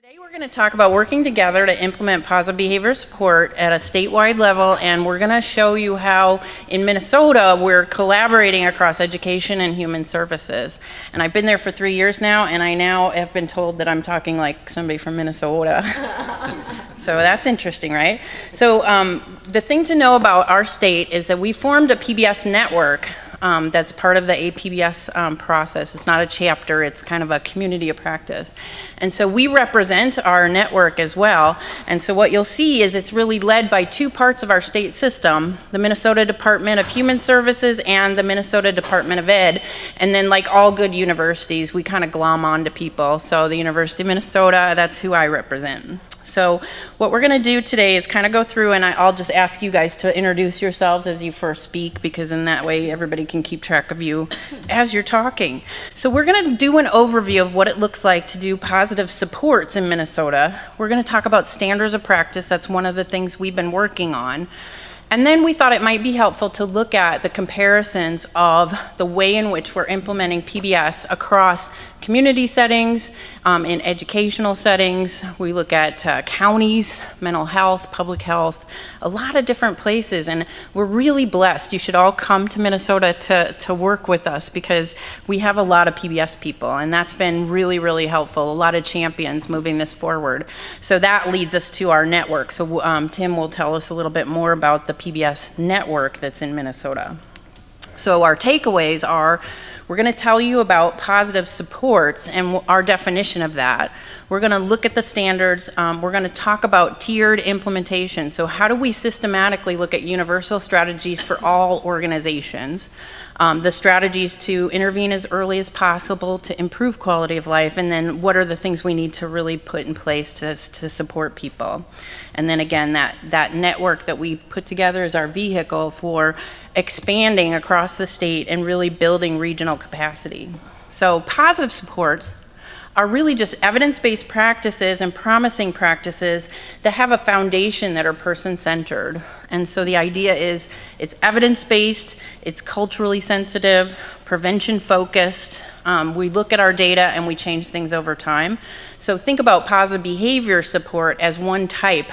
Today we're going to talk about working together to implement positive behavior support at a statewide level, and we're going to show you how in Minnesota we're collaborating across education and human services. And I've been there for 3 years now, and I now have been told that I'm talking like somebody from Minnesota. So that's interesting, right? So the thing to know about our state is that we formed a PBS network that's part of the APBS process. It's not a chapter, it's kind of a community of practice. And so we represent our network as well. And so what you'll see is it's really led by two parts of our state system, the Minnesota Department of Human Services and the Minnesota Department of Ed. And then like all good universities, we kind of glom onto people. So the University of Minnesota, that's who I represent. So what we're going to do today is kind of go through, and I'll just ask you guys to introduce yourselves as you first speak, because in that way everybody can keep track of you as you're talking. So we're going to do an overview of what it looks like to do positive supports in Minnesota. We're going to talk about standards of practice. That's one of the things we've been working on. And then we thought it might be helpful to look at the comparisons of the way in which we're implementing PBS across community settings, in educational settings. We look at counties, mental health, public health, a lot of different places, and we're really blessed. You should all come to Minnesota to work with us because we have a lot of PBS people, and that's been really, really helpful. A lot of champions moving this forward. So that leads us to our network. So Tim will tell us a little bit more about the PBS network that's in Minnesota. So our takeaways are, we're going to tell you about positive supports and our definition of that. We're going to look at the standards. We're going to talk about tiered implementation. So how do we systematically look at universal strategies for all organizations? The strategies to intervene as early as possible to improve quality of life, and then what are the things we need to really put in place to support people. And then again, that network that we put together is our vehicle for expanding across the state and really building regional capacity. So positive supports are really just evidence-based practices and promising practices that have a foundation that are person-centered. And so the idea is it's evidence-based, it's culturally sensitive, prevention-focused. We look at our data and we change things over time. So think about positive behavior support as one type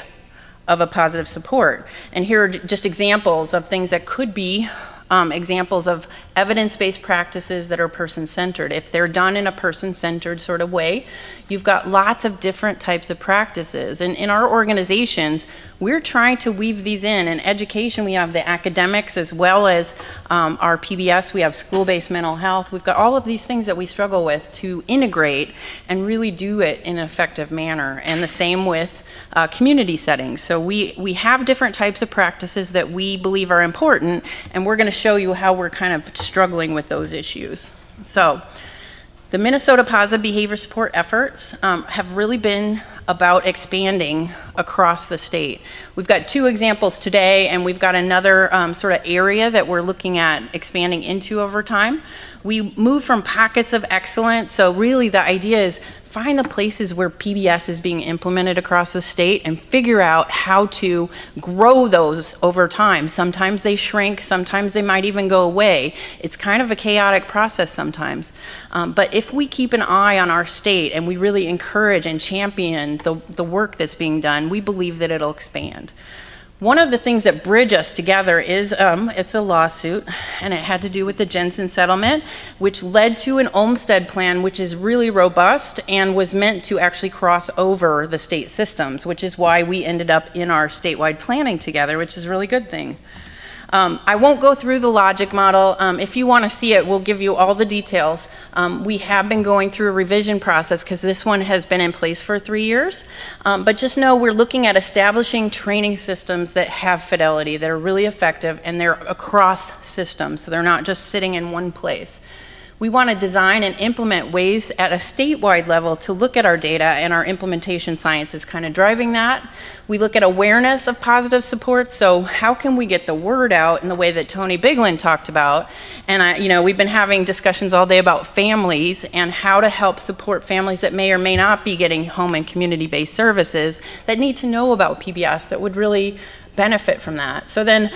of a positive support. And here are just examples of things that could be examples of evidence-based practices that are person-centered. If they're done in a person-centered sort of way, you've got lots of different types of practices. And in our organizations, we're trying to weave these in. In education, we have the academics as well as our PBS. We have school-based mental health. We've got all of these things that we struggle with to integrate and really do it in an effective manner. And the same with community settings. So we have different types of practices that we believe are important, and we're going to show you how we're kind of struggling with those issues. So the Minnesota positive behavior support efforts have really been about expanding across the state. We've got two examples today, and we've got another sort of area that we're looking at expanding into over time. We move from pockets of excellence, so really the idea is find the places where PBS is being implemented across the state and figure out how to grow those over time. Sometimes they shrink, sometimes they might even go away. It's kind of a chaotic process sometimes. But if we keep an eye on our state and we really encourage and champion the work that's being done, we believe that it'll expand. One of the things that bridge us together is it's a lawsuit, and it had to do with the Jensen settlement, which led to an Olmstead plan, which is really robust and was meant to actually cross over the state systems, which is why we ended up in our statewide planning together, which is a really good thing. I won't go through the logic model. If you want to see it, we'll give you all the details. We have been going through a revision process because this one has been in place for 3 years. But just know we're looking at establishing training systems that have Fidelity, that are really effective, and they're across systems, so they're not just sitting in one place. We want to design and implement ways at a statewide level to look at our data, and our implementation science is kind of driving that. We look at awareness of positive support, so how can we get the word out in the way that Tony Biglin talked about? And we've been having discussions all day about families and how to help support families that may or may not be getting home and community-based services that need to know about PBS, that would really benefit from that. So then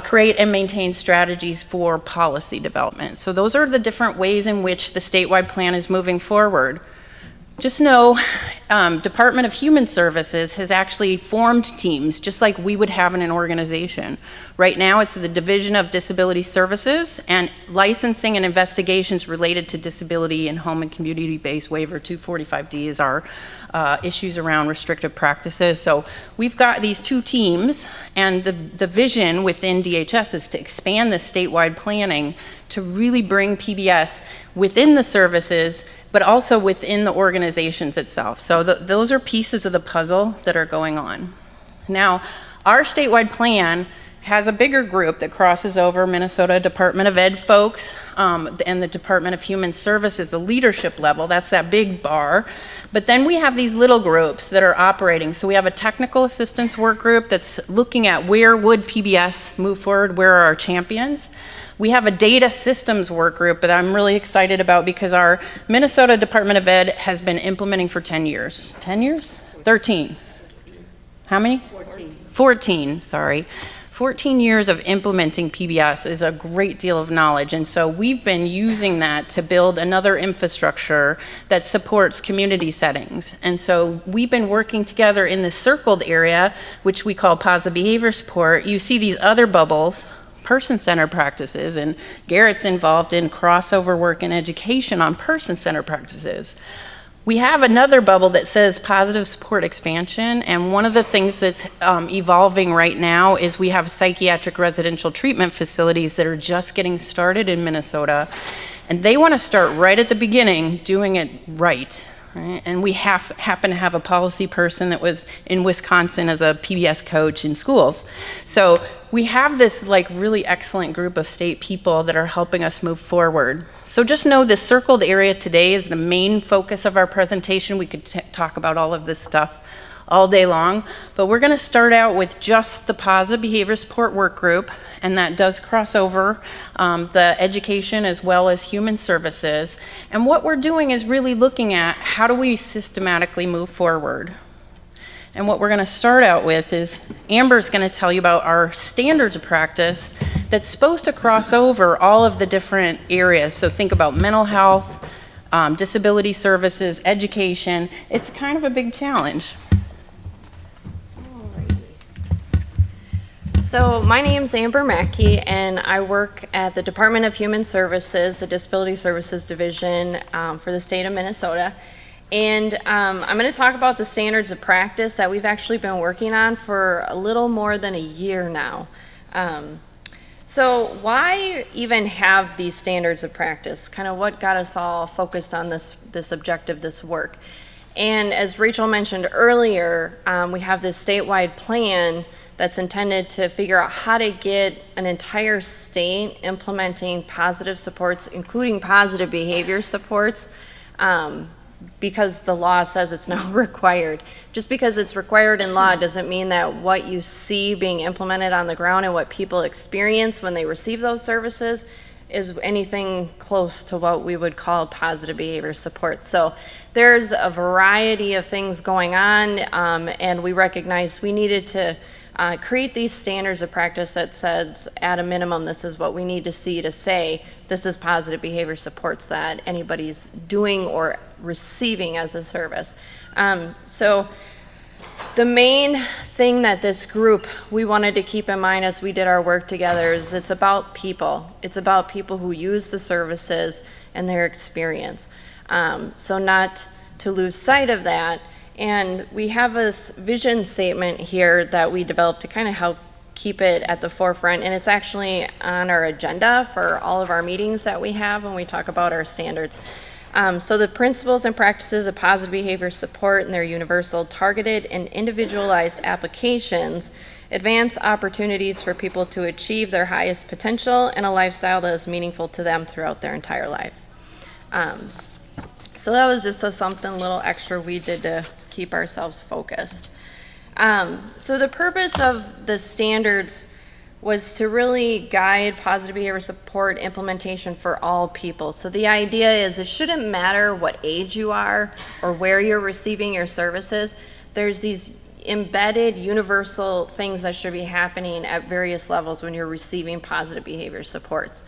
create and maintain strategies for policy development. So those are the different ways in which the statewide plan is moving forward. Just know, Department of Human Services has actually formed teams, just like we would have in an organization. Right now, it's the Division of Disability Services, and licensing and investigations related to disability and home and community-based waiver 245D is our issues around restrictive practices. So we've got these two teams, and the vision within DHS is to expand this statewide planning to really bring PBS within the services, but also within the organizations itself. So those are pieces of the puzzle that are going on. Now, our statewide plan has a bigger group that crosses over Minnesota Department of Ed folks and the Department of Human Services, the leadership level. That's that big bar. But then we have these little groups that are operating. So we have a technical assistance work group that's looking at where would PBS move forward, where are our champions. We have a data systems work group that I'm really excited about because our Minnesota Department of Ed has been implementing for 10 years. 10 years? 13. How many? 14. 14, sorry. 14 years of implementing PBS is a great deal of knowledge, and so we've been using that to build another infrastructure that supports community settings. And so we've been working together in this circled area, which we call positive behavior support. You see these other bubbles, person-centered practices, and Garrett's involved in crossover work and education on person-centered practices. We have another bubble that says positive support expansion, and one of the things that's evolving right now is we have psychiatric residential treatment facilities that are just getting started in Minnesota, and they want to start right at the beginning doing it right. Right? And we happen to have a policy person that was in Wisconsin as a PBS coach in schools. So we have this like really excellent group of state people that are helping us move forward. So just know this circled area today is the main focus of our presentation. We could talk about all of this stuff all day long, but we're going to start out with just the positive behavior support work group, and that does cross over the education as well as human services. And what we're doing is really looking at how do we systematically move forward. And what we're going to start out with is Amber's going to tell you about our standards of practice that's supposed to cross over all of the different areas. So think about mental health, disability services, education. It's kind of a big challenge. So my name's Amber Mackey, and I work at the Department of Human Services, the Disability Services Division for the state of Minnesota. And I'm going to talk about the standards of practice that we've actually been working on for a little more than a year now. So why even have these standards of practice? Kind of what got us all focused on this objective, this work. And as Rachel mentioned earlier, we have this statewide plan that's intended to figure out how to get an entire state implementing positive supports, including positive behavior supports, because the law says it's now required. Just because it's required in law doesn't mean that what you see being implemented on the ground and what people experience when they receive those services is anything close to what we would call positive behavior support. So there's a variety of things going on, and we recognized we needed to create these standards of practice that says, at a minimum, this is what we need to see to say this is positive behavior supports that anybody's doing or receiving as a service. So the main thing that this group, we wanted to keep in mind as we did our work together is it's about people. It's about people who use the services and their experience. So not to lose sight of that. And we have this vision statement here that we developed to kind of help keep it at the forefront, and it's actually on our agenda for all of our meetings that we have when we talk about our standards. So the principles and practices of positive behavior support and their universal, targeted, and individualized applications advance opportunities for people to achieve their highest potential and a lifestyle that is meaningful to them throughout their entire lives. So that was just something a little extra we did to keep ourselves focused. So the purpose of the standards was to really guide positive behavior support implementation for all people. So the idea is it shouldn't matter what age you are or where you're receiving your services. There's these embedded universal things that should be happening at various levels when you're receiving positive behavior supports.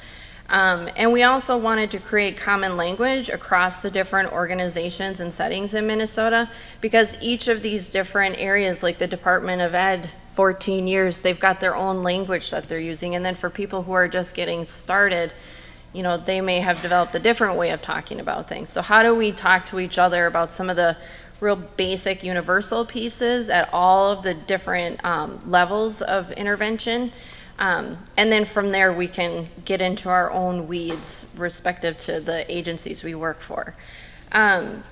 And we also wanted to create common language across the different organizations and settings in Minnesota, because each of these different areas, like the Department of Ed, 14 years, they've got their own language that they're using. And then for people who are just getting started, you know, they may have developed a different way of talking about things. So how do we talk to each other about some of the real basic universal pieces at all of the different levels of intervention? And then from there, we can get into our own weeds respective to the agencies we work for.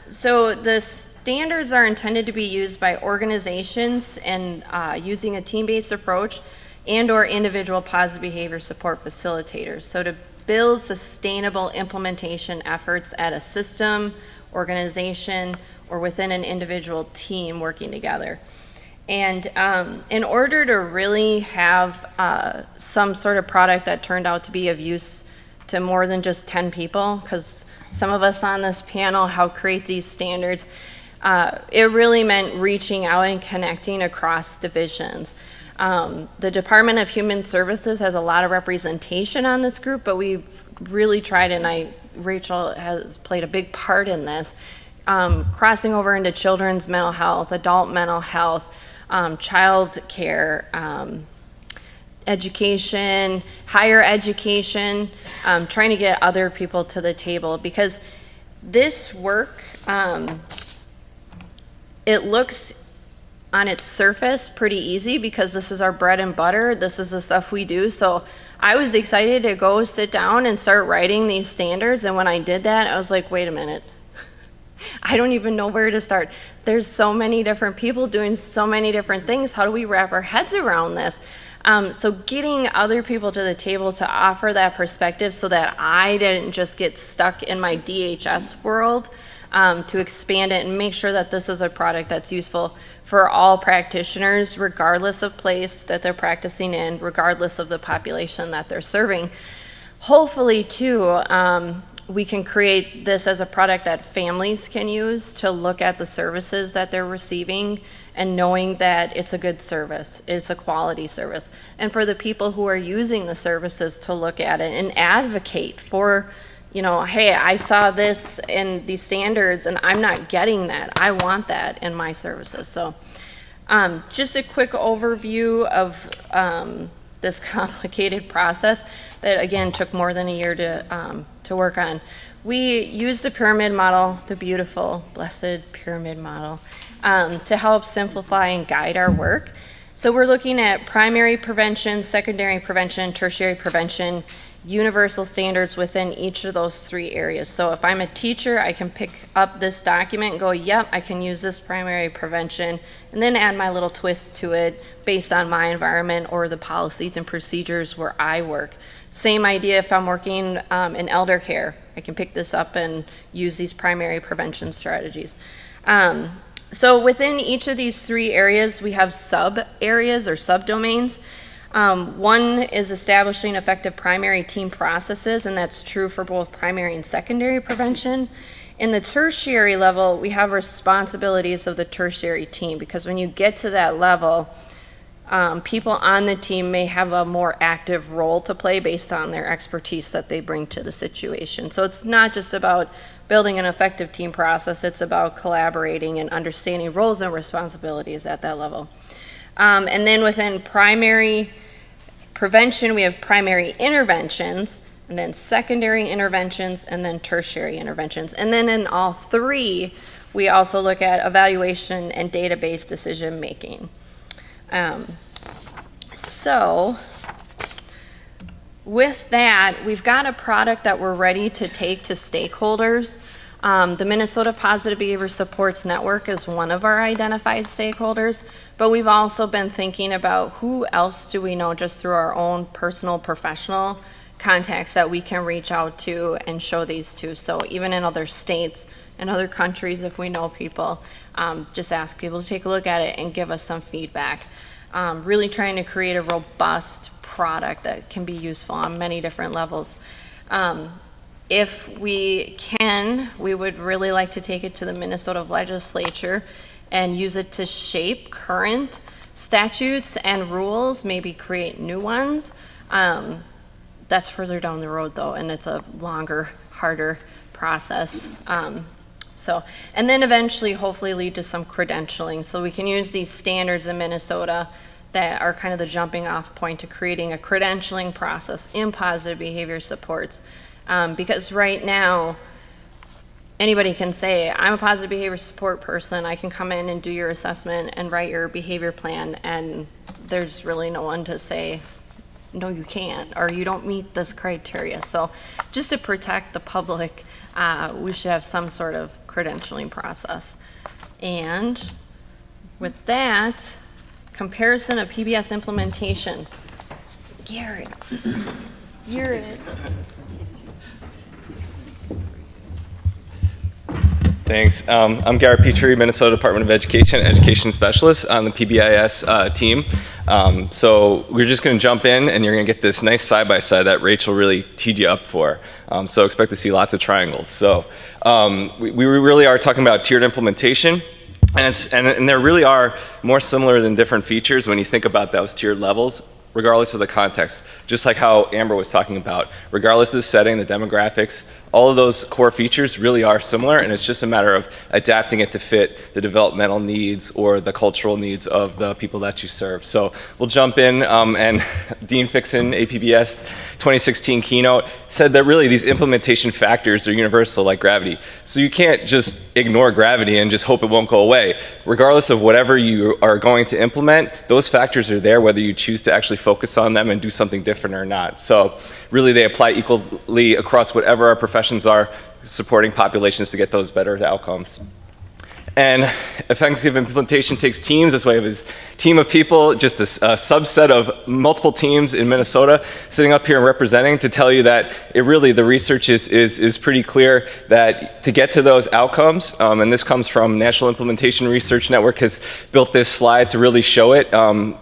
So the standards are intended to be used by organizations and using a team-based approach and or individual positive behavior support facilitators. So to build sustainable implementation efforts at a system, organization, or within an individual team working together. And in order to really have some sort of product that turned out to be of use to more than just 10 people, because some of us on this panel help create these standards, it really meant reaching out and connecting across divisions. The Department of Human Services has a lot of representation on this group, but we've really tried, and Rachel has played a big part in this, crossing over into children's mental health, adult mental health, child care, education, higher education, trying to get other people to the table, because this work, it looks on its surface pretty easy because this is our bread and butter, this is the stuff we do. So I was excited to go sit down and start writing these standards, and when I did that, I was like, wait a minute, I don't even know where to start. There's so many different people doing so many different things. How do we wrap our heads around this? So getting other people to the table to offer that perspective so that I didn't just get stuck in my DHS world, to expand it and make sure that this is a product that's useful for all practitioners, regardless of place that they're practicing in, regardless of the population that they're serving. Hopefully, too, we can create this as a product that families can use to look at the services that they're receiving and knowing that it's a good service, it's a quality service. And for the people who are using the services to look at it and advocate for, you know, hey, I saw this in these standards and I'm not getting that. I want that in my services. So just a quick overview of this complicated process that, again, took more than a year to work on. We use the pyramid model, the beautiful, blessed pyramid model, to help simplify and guide our work. So we're looking at primary prevention, secondary prevention, tertiary prevention, universal standards within each of those three areas. So if I'm a teacher, I can pick up this document and go, yep, I can use this primary prevention, and then add my little twist to it based on my environment or the policies and procedures where I work. Same idea if I'm working in elder care. I can pick this up and use these primary prevention strategies. So within each of these three areas, we have sub-areas or subdomains. One is establishing effective primary team processes, and that's true for both primary and secondary prevention. In the tertiary level, we have responsibilities of the tertiary team, because when you get to that level, people on the team may have a more active role to play based on their expertise that they bring to the situation. So it's not just about building an effective team process, it's about collaborating and understanding roles and responsibilities at that level. And then within primary prevention, we have primary interventions, and then secondary interventions, and then tertiary interventions. And then in all three, we also look at evaluation and database decision making. So with that, we've got a product that we're ready to take to stakeholders. The Minnesota Positive Behavior Supports Network is one of our identified stakeholders, but we've also been thinking about who else do we know just through our own personal professional contacts that we can reach out to and show these to. So even in other states and other countries, if we know people, just ask people to take a look at it and give us some feedback. Really trying to create a robust product that can be useful on many different levels. If we can, we would really like to take it to the Minnesota legislature and use it to shape current statutes and rules, maybe create new ones. That's further down the road though, and it's a longer, harder process. And then eventually hopefully lead to some credentialing. So we can use these standards in Minnesota that are kind of the jumping off point to creating a credentialing process in positive behavior supports. Because right now, anybody can say, I'm a positive behavior support person, I can come in and do your assessment and write your behavior plan, and there's really no one to say, no, you can't, or you don't meet this criteria. So just to protect the public, we should have some sort of credentialing process. And with that, comparison of PBS implementation. Garrett, you're it. Thanks. I'm Garrett Petrie, Minnesota Department of Education Specialist on the PBIS team. So we're just going to jump in, and you're going to get this nice side-by-side that Rachel really teed you up for. So expect to see lots of triangles. So we really are talking about tiered implementation. And there really are more similar than different features when you think about those tiered levels, regardless of the context. Just like how Amber was talking about, regardless of the setting, the demographics, all of those core features really are similar, and it's just a matter of adapting it to fit the developmental needs or the cultural needs of the people that you serve. So we'll jump in, and Dean Fixon, APBS 2016 keynote, said that really these implementation factors are universal like gravity. So you can't just ignore gravity and just hope it won't go away. Regardless of whatever you are going to implement, those factors are there whether you choose to actually focus on them and do something different or not. So really they apply equally across whatever our professions are, supporting populations to get those better outcomes. And effective implementation takes teams. That's why we have this team of people, just a subset of multiple teams in Minnesota sitting up here and representing to tell you that the research is pretty clear that to get to those outcomes, and this comes from National Implementation Research Network has built this slide to really show it,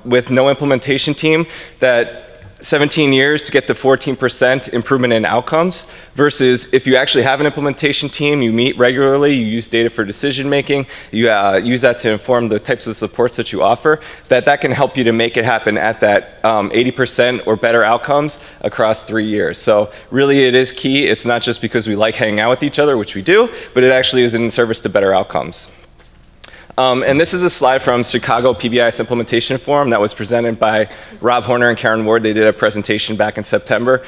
with no implementation team, that 17 years to get to 14% improvement in outcomes, versus if you actually have an implementation team, you meet regularly, you use data for decision making, you use that to inform the types of supports that you offer, that can help you to make it happen at that 80% or better outcomes across 3 years. So really it is key. It's not just because we like hanging out with each other, which we do, but it actually is in service to better outcomes. And this is a slide from Chicago PBIS Implementation Forum that was presented by Rob Horner and Karen Ward. They did a presentation back in September.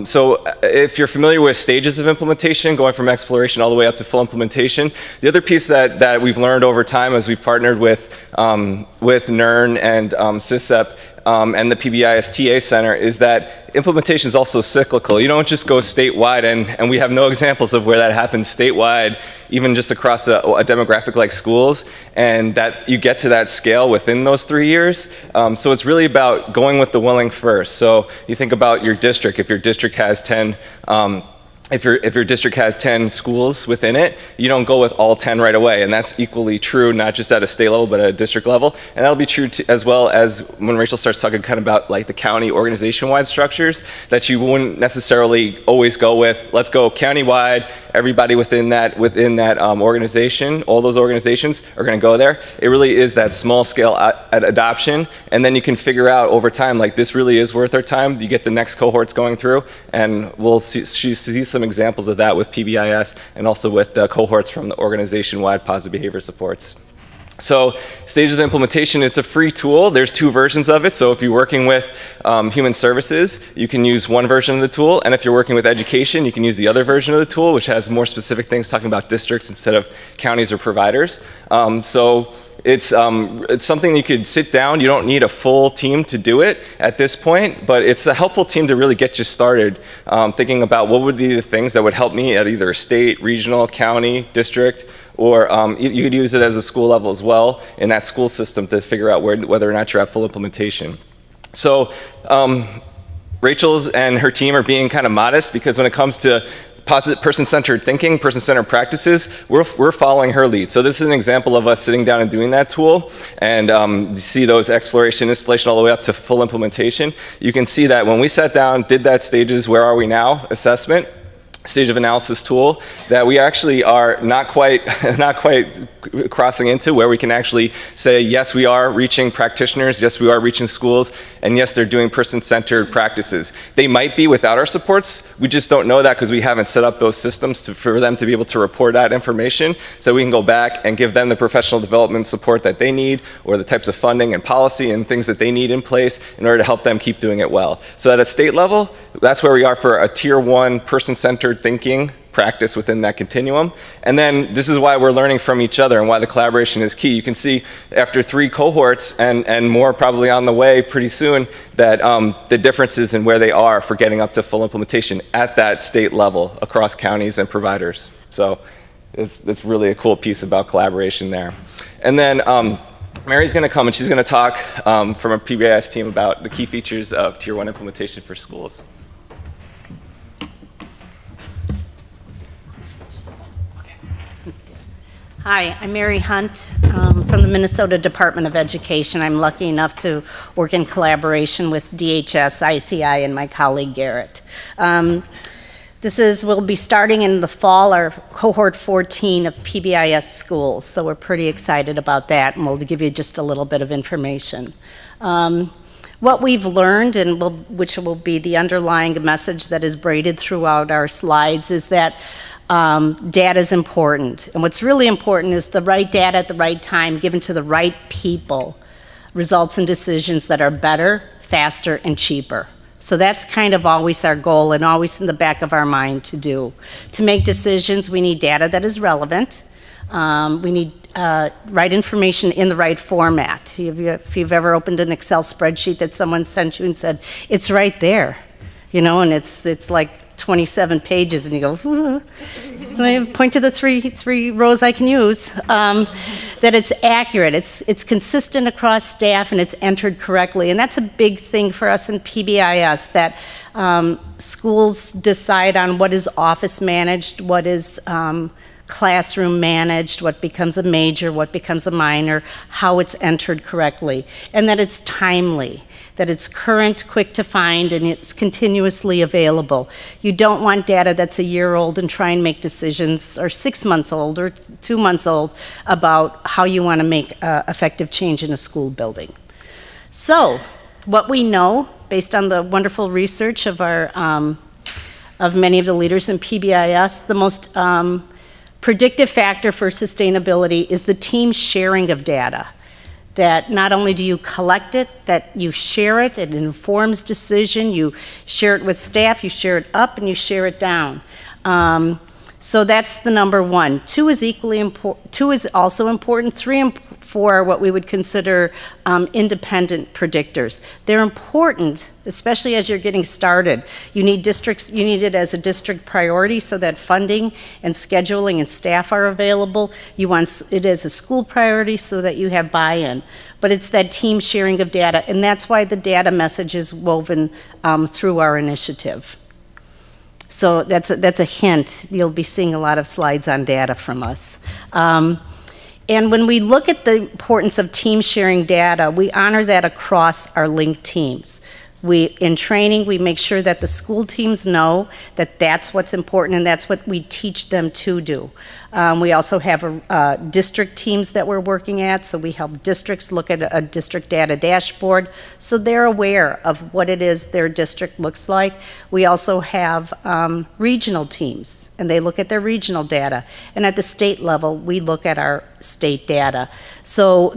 So if you're familiar with stages of implementation, going from exploration all the way up to full implementation, the other piece that we've learned over time as we've partnered with NERN and CISEP and the PBIS TA Center is that implementation is also cyclical. You don't just go statewide, and we have no examples of where that happens statewide, even just across a demographic like schools, and that you get to that scale within those 3 years. So it's really about going with the willing first. So you think about your district. If your district has 10 if your district has 10 schools within it, you don't go with all 10 right away, and that's equally true not just at a state level but at a district level, and that'll be true as well as when Rachel starts talking kind of about like the county organization-wide structures, that you wouldn't necessarily always go with, let's go county-wide, everybody within that organization, all those organizations are going to go there. It really is that small scale adoption, and then you can figure out over time, like this really is worth our time. You get the next cohorts going through, and we'll see some examples of that with PBIS and also with the cohorts from the organization-wide positive behavior supports. So stages of implementation, it's a free tool. There's 2 versions of it. So if you're working with human services, you can use one version of the tool. And if you're working with education, you can use the other version of the tool, which has more specific things talking about districts instead of counties or providers. So it's something you could sit down. You don't need a full team to do it at this point, but it's a helpful team to really get you started thinking about what would be the things that would help me at either a state, regional, county, district, or you could use it as a school level as well in that school system to figure out whether or not you're at full implementation. So Rachel's and her team are being kind of modest because when it comes to positive person-centered thinking, person-centered practices, we're following her lead. So this is an example of us sitting down and doing that tool, and you see those exploration, installation all the way up to full implementation. You can see that when we sat down, did that stages, where are we now assessment, stage of analysis tool that we actually are not quite crossing into, where we can actually say, yes, we are reaching practitioners, yes, we are reaching schools, and yes, they're doing person-centered practices. They might be without our supports. We just don't know that because we haven't set up those systems for them to be able to report that information, so we can go back and give them the professional development support that they need, or the types of funding and policy and things that they need in place in order to help them keep doing it well. So at a state level, that's where we are for a tier 1 person-centered thinking practice within that continuum. And then this is why we're learning from each other and why the collaboration is key. You can see after 3 cohorts and more probably on the way pretty soon that the differences in where they are for getting up to full implementation at that state level across counties and providers. So it's really a cool piece about collaboration there. And then Mary's going to come and she's going to talk from our PBS team about the key features of Tier 1 implementation for schools. Hi, I'm Mary Hunt from the Minnesota Department of Education. I'm lucky enough to work in collaboration with DHS, ICI, and my colleague Garrett. We'll be starting in the fall, our cohort 14 of PBIS schools, so we're pretty excited about that, and we'll give you just a little bit of information. What we've learned, and which will be the underlying message that is braided throughout our slides, is that data is important. And what's really important is the right data at the right time given to the right people results in decisions that are better, faster, and cheaper. So that's kind of always our goal and always in the back of our mind to do. To make decisions, we need data that is relevant. We need right information in the right format. If you've ever opened an Excel spreadsheet that someone sent you and said, it's right there, and it's like 27 pages, and you go, point to the three rows I can use, that it's accurate, it's consistent across staff, and it's entered correctly. And that's a big thing for us in PBIS, that schools decide on what is office managed, what is classroom managed, what becomes a major, what becomes a minor, how it's entered correctly, and that it's timely, that it's current, quick to find, and it's continuously available. You don't want data that's a year old and try and make decisions, or 6 months old or 2 months old, about how you want to make effective change in a school building. So, what we know, based on the wonderful research of many of the leaders in PBIS, the most predictive factor for sustainability is the team sharing of data. That not only do you collect it, that you share it, it informs decision, you share it with staff, you share it up, and you share it down. So that's the number 1. 2 is equally important. 2 is also important. 3 and 4 are what we would consider independent predictors. They're important, especially as you're getting started. You need it as a district priority so that funding and scheduling and staff are available. You want it as a school priority so that you have buy-in. But it's that team sharing of data, and that's why the data message is woven through our initiative. So that's a hint. You'll be seeing a lot of slides on data from us. And when we look at the importance of team sharing data, we honor that across our linked teams. In training, we make sure that the school teams know that that's what's important, and that's what we teach them to do. We also have district teams that we're working at, so we help districts look at a district data dashboard so they're aware of what it is their district looks like. We also have regional teams, and they look at their regional data. And at the state level, we look at our state data. So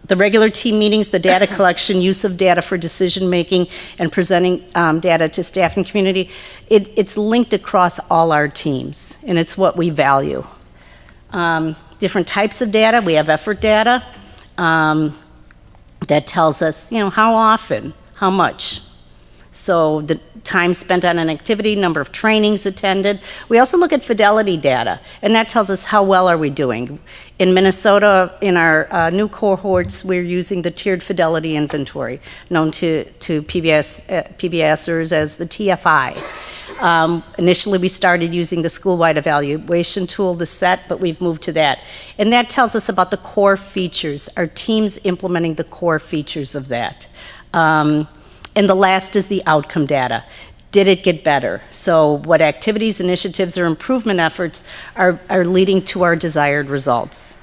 the regular team meetings, the data collection, use of data for decision making, and presenting data to staff and community, it's linked across all our teams, and it's what we value. Different types of data. We have effort data that tells us, how often, how much. So the time spent on an activity, number of trainings attended. We also look at fidelity data, and that tells us how well are we doing. In Minnesota, in our new cohorts, we're using the tiered fidelity inventory, known to PBSers as the TFI. Initially, we started using the school-wide evaluation tool, the SET, but we've moved to that. And that tells us about the core features, our teams implementing the core features of that. And the last is the outcome data. did it get better? So what activities, initiatives, or improvement efforts are leading to our desired results?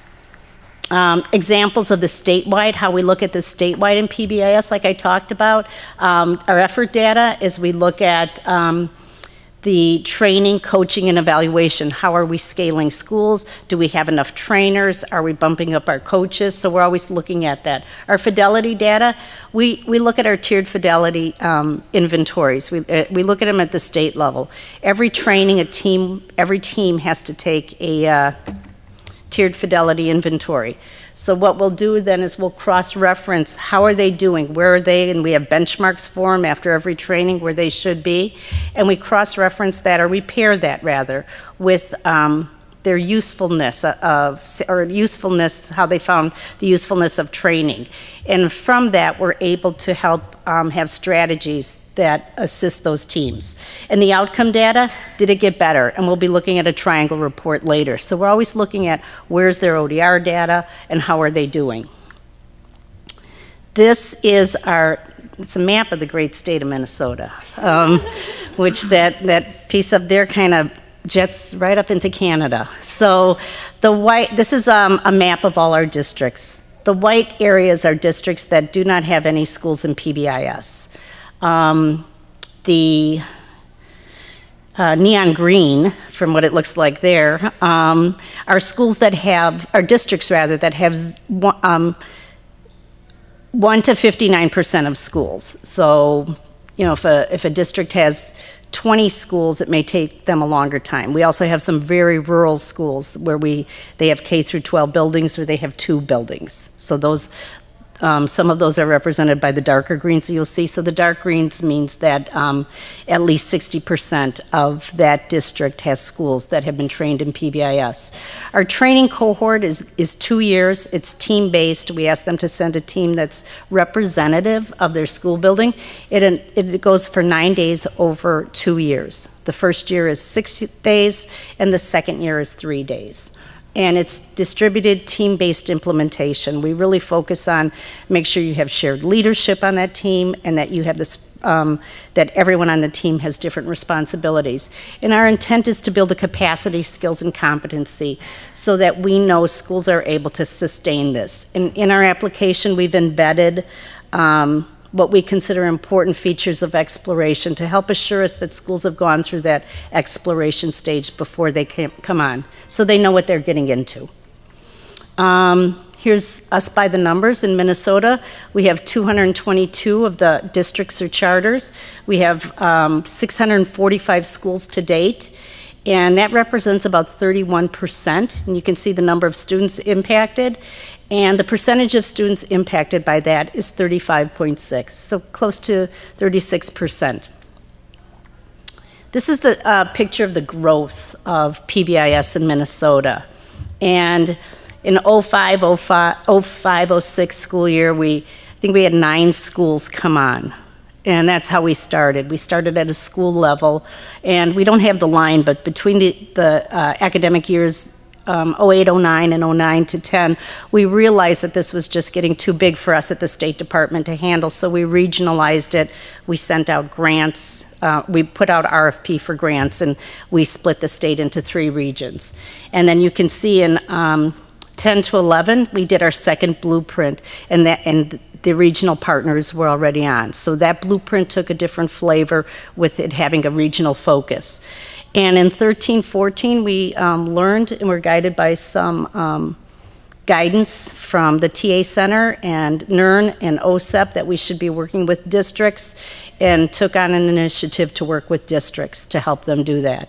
Examples of the statewide, how we look at the statewide in PBIS, like I talked about. Our effort data is we look at the training, coaching, and evaluation. How are we scaling schools? Do we have enough trainers? Are we bumping up our coaches? So we're always looking at that. Our Fidelity data, we look at our tiered Fidelity inventories. We look at them at the state level. Every training, every team has to take a tiered Fidelity inventory. So what we'll do then is we'll cross-reference how are they doing, where are they, and we have benchmarks for them after every training where they should be, and we cross-reference that, or we pair that rather, with their usefulness how they found the usefulness of training. And from that, we're able to help have strategies that assist those teams. And the outcome data, did it get better? And we'll be looking at a triangle report later. So we're always looking at where's their ODR data and how are they doing. This is it's a map of the great state of Minnesota, which that piece up there kind of jets right up into Canada. So this is a map of all our districts. The white areas are districts that do not have any schools in PBIS. The neon green, from what it looks like there, are schools that are districts rather, that have 1 to 59% of schools. So, if a district has 20 schools, it may take them a longer time. We also have some very rural schools where they have K through 12 buildings, or they have 2 buildings. So those, some of those are represented by the darker greens that you'll see. So the dark greens means that at least 60% of that district has schools that have been trained in PBIS. Our training cohort is 2 years. It's team-based. We ask them to send a team that's representative of their school building. It goes for 9 days over 2 years. The first year is 6 days, and the second year is 3 days. And it's distributed team-based implementation. We really focus on make sure you have shared leadership on that team, and that you have this, that everyone on the team has different responsibilities. And our intent is to build the capacity, skills, and competency so that we know schools are able to sustain this. And in our application, we've embedded what we consider important features of exploration to help assure us that schools have gone through that exploration stage before they come on, so they know what they're getting into. Here's us by the numbers. In Minnesota, we have 222 of the districts or charters. We have 645 schools to date, and that represents about 31%. And you can see the number of students impacted. And the percentage of students impacted by that is 35.6, so close to 36%. This is the picture of the growth of PBIS in Minnesota. And in 05-06 school year, I think we had 9 schools come on. And that's how we started. We started at a school level, and we don't have the line, but between the academic years 08-09 and 09-10, we realized that this was just getting too big for us at the State Department to handle, so we regionalized it. We sent out grants. We put out RFP for grants, and we split the state into 3 regions. And then you can see in 10-11, we did our second blueprint, and the regional partners were already on. So that blueprint took a different flavor with it having a regional focus. And in 13-14, we learned and were guided by some guidance from the TA Center and NERN and OSEP that we should be working with districts, and took on an initiative to work with districts to help them do that.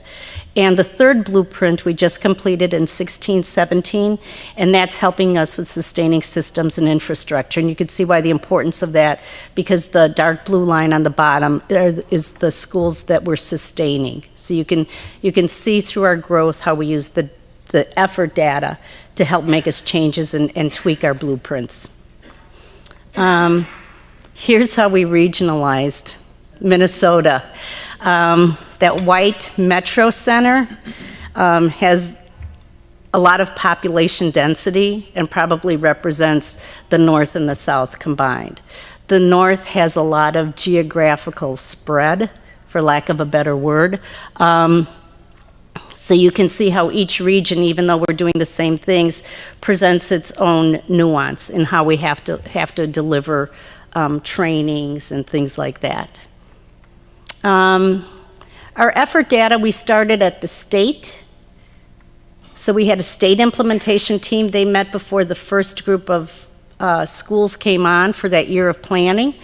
And the third blueprint we just completed in 16-17, and that's helping us with sustaining systems and infrastructure. And you can see why the importance of that, because the dark blue line on the bottom is the schools that we're sustaining. So you can see through our growth how we use the effort data to help make us changes and tweak our blueprints. Here's how we regionalized Minnesota. That white metro center has a lot of population density and probably represents the north and the south combined. The north has a lot of geographical spread for lack of a better word. So you can see how each region, even though we're doing the same things, presents its own nuance in how we have to deliver trainings and things like that. Our effort data, we started at the state. So we had a state implementation team. They met before the first group of schools came on for that year of planning.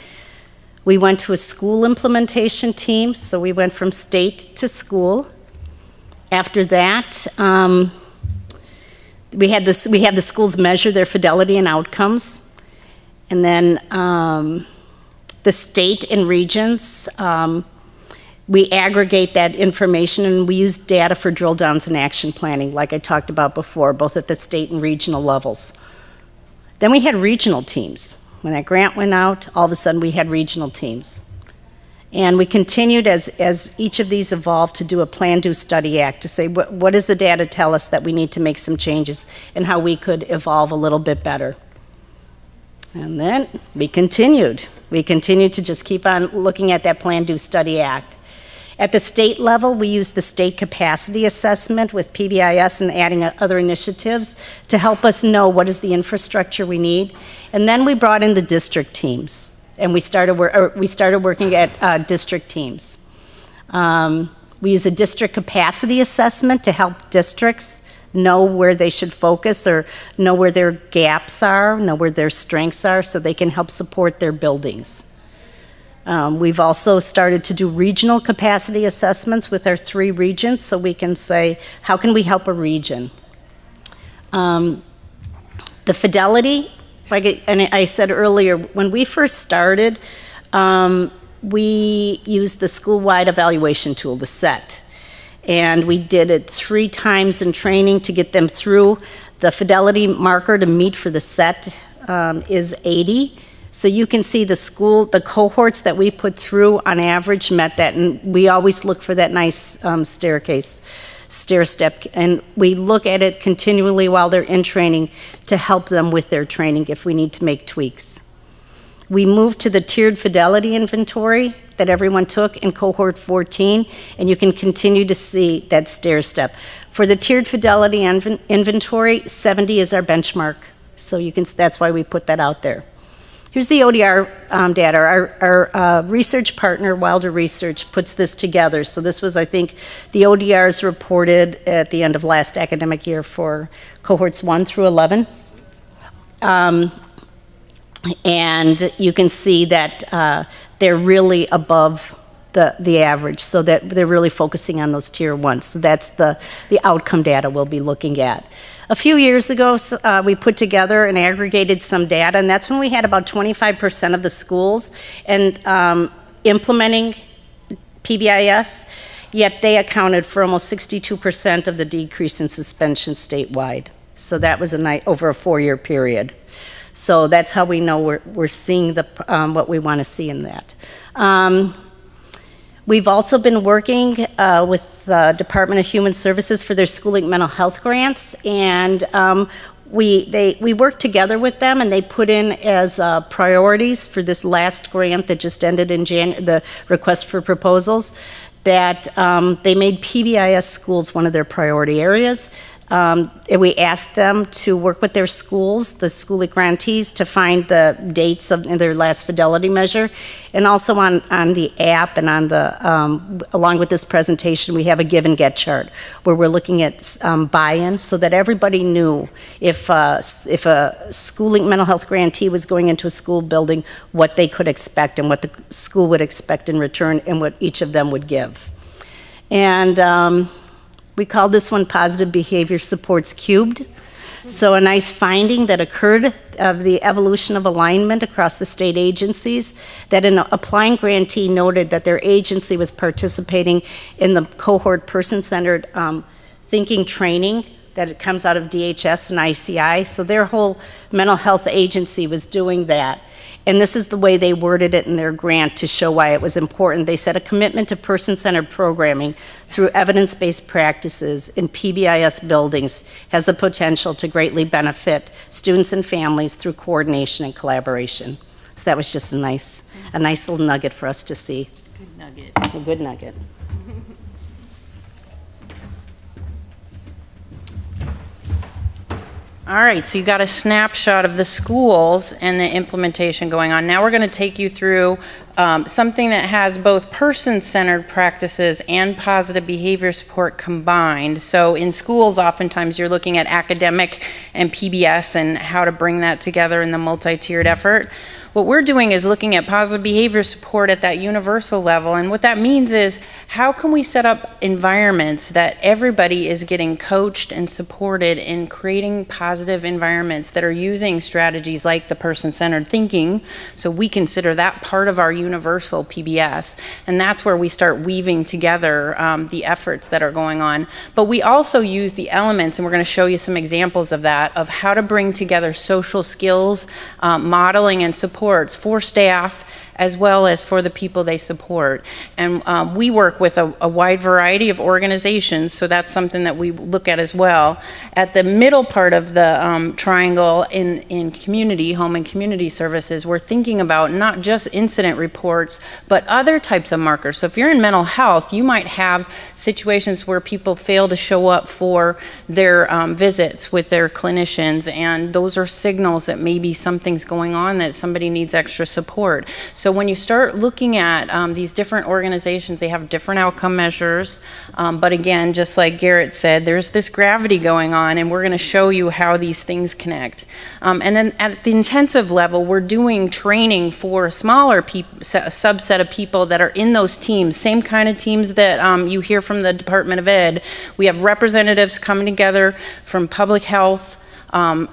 We went to a school implementation team, so we went from state to school. After that, we had the schools measure their fidelity and outcomes. And then the state and regions, we aggregate that information, and we use data for drill downs and action planning, like I talked about before, both at the state and regional levels. Then we had regional teams. When that grant went out, all of a sudden we had regional teams. And we continued as each of these evolved to do a plan, do, study, act, to say what does the data tell us that we need to make some changes and how we could evolve a little bit better. And then we continued. We continued to just keep on looking at that plan, do, study, act. At the state level, we used the state capacity assessment with PBIS and adding other initiatives to help us know what is the infrastructure we need. And then we brought in the district teams. And we started working at district teams. We use a district capacity assessment to help districts know where they should focus or know where their gaps are, know where their strengths are, so they can help support their buildings. We've also started to do regional capacity assessments with our 3 regions, so we can say, how can we help a region? The fidelity, and I said earlier, when we first started, we used the school-wide evaluation tool, the SET. And we did it 3 times in training to get them through. The fidelity marker to meet for the SET is 80. So you can see the cohorts that we put through on average met that. And we always look for that nice stair step, and we look at it continually while they're in training to help them with their training if we need to make tweaks. We moved to the tiered fidelity inventory that everyone took in cohort 14, and you can continue to see that stair step. For the tiered fidelity inventory, 70 is our benchmark, so that's why we put that out there. Here's the ODR data. Our research partner, Wilder Research, puts this together. So this was, I think, the ODRs reported at the end of last academic year for cohorts 1 through 11. And you can see that they're really above the average, so that they're really focusing on those tier 1s. So that's the outcome data we'll be looking at. A few years ago, we put together and aggregated some data, and that's when we had about 25% of the schools implementing PBIS, yet they accounted for almost 62% of the decrease in suspension statewide. So that was over a 4-year period. So that's how we know we're seeing what we want to see in that. We've also been working with the Department of Human Services for their schooling mental health grants, and we worked together with them, and they put in as priorities for this last grant that just ended in the request for proposals, that they made PBIS schools one of their priority areas. And we asked them to work with their schools, the school grantees, to find the dates of their last fidelity measure. And also on the app and on along with this presentation, we have a give and get chart where we're looking at buy-in so that everybody knew if a schooling mental health grantee was going into a school building, what they could expect and what the school would expect in return and what each of them would give. And we call this one Positive Behavior Supports Cubed. So a nice finding that occurred of the evolution of alignment across the state agencies, that an applying grantee noted that their agency was participating in the cohort person-centered thinking training that it comes out of DHS and ICI. So their whole mental health agency was doing that. And this is the way they worded it in their grant to show why it was important. They said a commitment to person-centered programming through evidence-based practices in PBIS buildings has the potential to greatly benefit students and families through coordination and collaboration. So that was just a nice little nugget for us to see. Good nugget. A good nugget. All right, so you got a snapshot of the schools and the implementation going on. Now we're going to take you through something that has both person-centered practices and positive behavior support combined. So in schools, oftentimes you're looking at academic and PBS and how to bring that together in the multi-tiered effort. What we're doing is looking at positive behavior support at that universal level, and what that means is how can we set up environments that everybody is getting coached and supported in creating positive environments that are using strategies like the person-centered thinking, so we consider that part of our universal PBS, and that's where we start weaving together the efforts that are going on. But we also use the elements, and we're going to show you some examples of that, of how to bring together social skills, modeling and supports for staff as well as for the people they support. And we work with a wide variety of organizations, so that's something that we look at as well. At the middle part of the triangle in community, home and community services, we're thinking about not just incident reports, but other types of markers. So if you're in mental health, you might have situations where people fail to show up for their visits with their clinicians, and those are signals that maybe something's going on, that somebody needs extra support. So when you start looking at these different organizations, they have different outcome measures. But again, just like Garrett said, there's this gravity going on, and we're going to show you how these things connect. And then at the intensive level, we're doing training for a smaller subset of people that are in those teams, same kind of teams that you hear from the Department of Ed. We have representatives coming together from public health,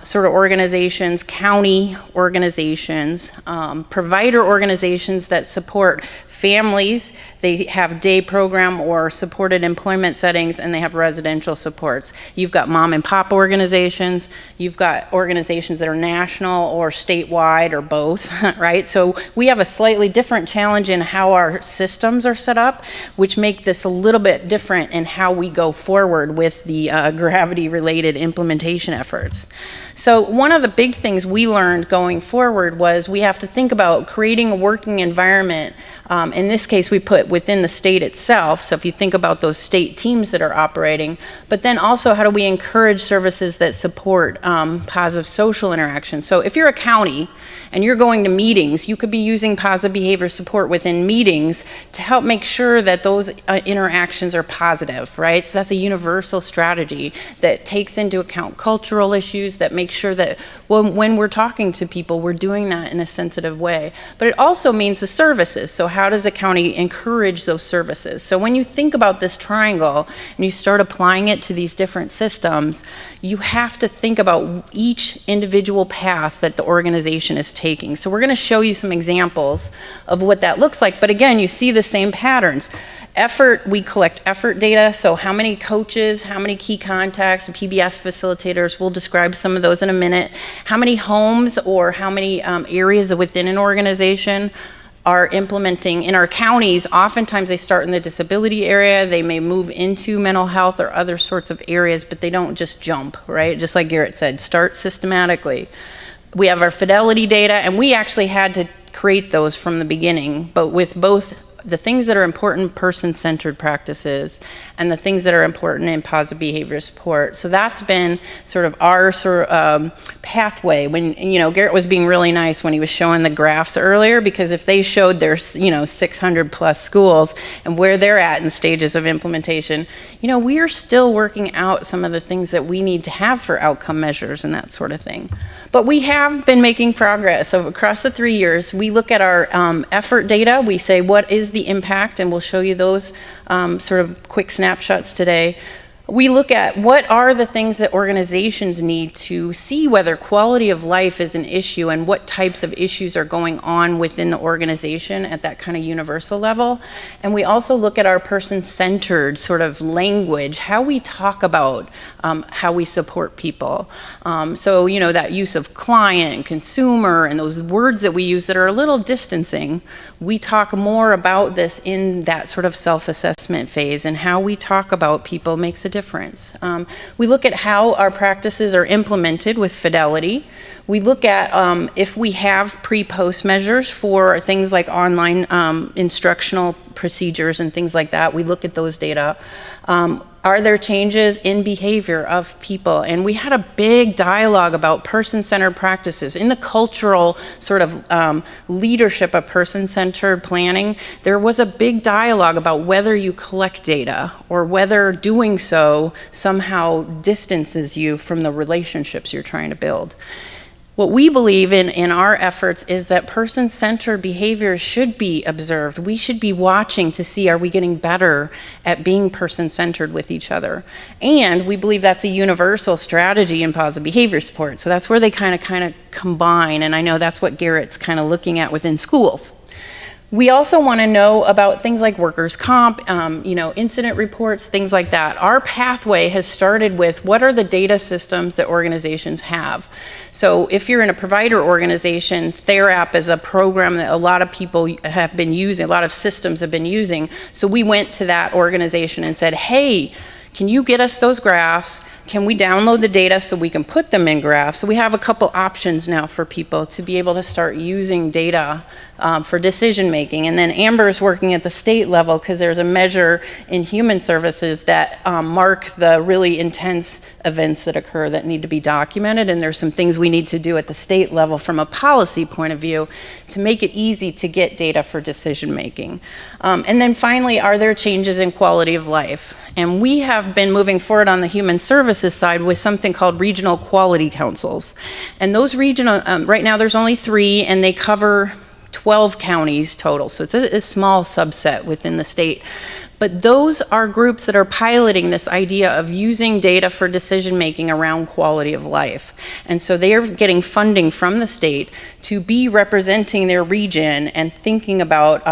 sort of organizations, county organizations, provider organizations that support families. They have day program or supported employment settings, and they have residential supports. You've got mom and pop organizations. You've got organizations that are national or statewide or both, right? So we have a slightly different challenge in how our systems are set up, which make this a little bit different in how we go forward with the gravity-related implementation efforts. So one of the big things we learned going forward was we have to think about creating a working environment. In this case, we put within the state itself, so if you think about those state teams that are operating, but then also how do we encourage services that support positive social interaction. So if you're a county and you're going to meetings, you could be using positive behavior support within meetings to help make sure that those interactions are positive, right? So that's a universal strategy that takes into account cultural issues, that makes sure that when we're talking to people, we're doing that in a sensitive way. But it also means the services. So how does a county encourage those services? So when you think about this triangle and you start applying it to these different systems, you have to think about each individual path that the organization is taking. So we're going to show you some examples of what that looks like. But again, you see the same patterns. Effort, we collect effort data. So how many coaches, how many key contacts, and PBS facilitators, we'll describe some of those in a minute. How many homes or how many areas within an organization are implementing. In our counties, oftentimes they start in the disability area, they may move into mental health or other sorts of areas, but they don't just jump, right? Just like Garrett said, start systematically. We have our Fidelity data, and we actually had to create those from the beginning, but with both the things that are important person-centered practices and the things that are important in positive behavior support. So that's been sort of our pathway. When, you know, Garrett was being really nice when he was showing the graphs earlier, because if they showed their, 600 plus schools and where they're at in stages of implementation, we are still working out some of the things that we need to have for outcome measures and that sort of thing. But we have been making progress. So across the 3 years, we look at our effort data. We say, what is the impact? And we'll show you those sort of quick snapshots today. We look at what are the things that organizations need to see whether quality of life is an issue and what types of issues are going on within the organization at that kind of universal level. And we also look at our person-centered sort of language, how we talk about how we support people. So, that use of client and consumer and those words that we use that are a little distancing, we talk more about this in that sort of self-assessment phase, and how we talk about people makes a difference. We look at how our practices are implemented with Fidelity. We look at if we have pre-post measures for things like online instructional procedures and things like that. We look at those data. Are there changes in behavior of people? And we had a big dialogue about person-centered practices. In the cultural sort of leadership of person-centered planning, there was a big dialogue about whether you collect data or whether doing so somehow distances you from the relationships you're trying to build. What we believe in our efforts is that person-centered behaviors should be observed. We should be watching to see, are we getting better at being person-centered with each other? And we believe that's a universal strategy in positive behavior support. So that's where they kind of combine, and I know that's what Garrett's kind of looking at within schools. We also want to know about things like workers' comp, incident reports, things like that. Our pathway has started with what are the data systems that organizations have. So if you're in a provider organization, TheraP is a program that a lot of people have been using, a lot of systems have been using. So we went to that organization and said, hey, can you get us those graphs? Can we download the data so we can put them in graphs? So we have a couple options now for people to be able to start using data for decision making. And then Amber's working at the state level because there's a measure in human services that mark the really intense events that occur that need to be documented. And there's some things we need to do at the state level from a policy point of view to make it easy to get data for decision making. And then finally, are there changes in quality of life? And we have been moving forward on the human services side with something called regional quality councils. And those regional, right now there's only 3 and they cover 12 counties total. So it's a small subset within the state. But those are groups that are piloting this idea of using data for decision making around quality of life. And so they are getting funding from the state to be representing their region and thinking about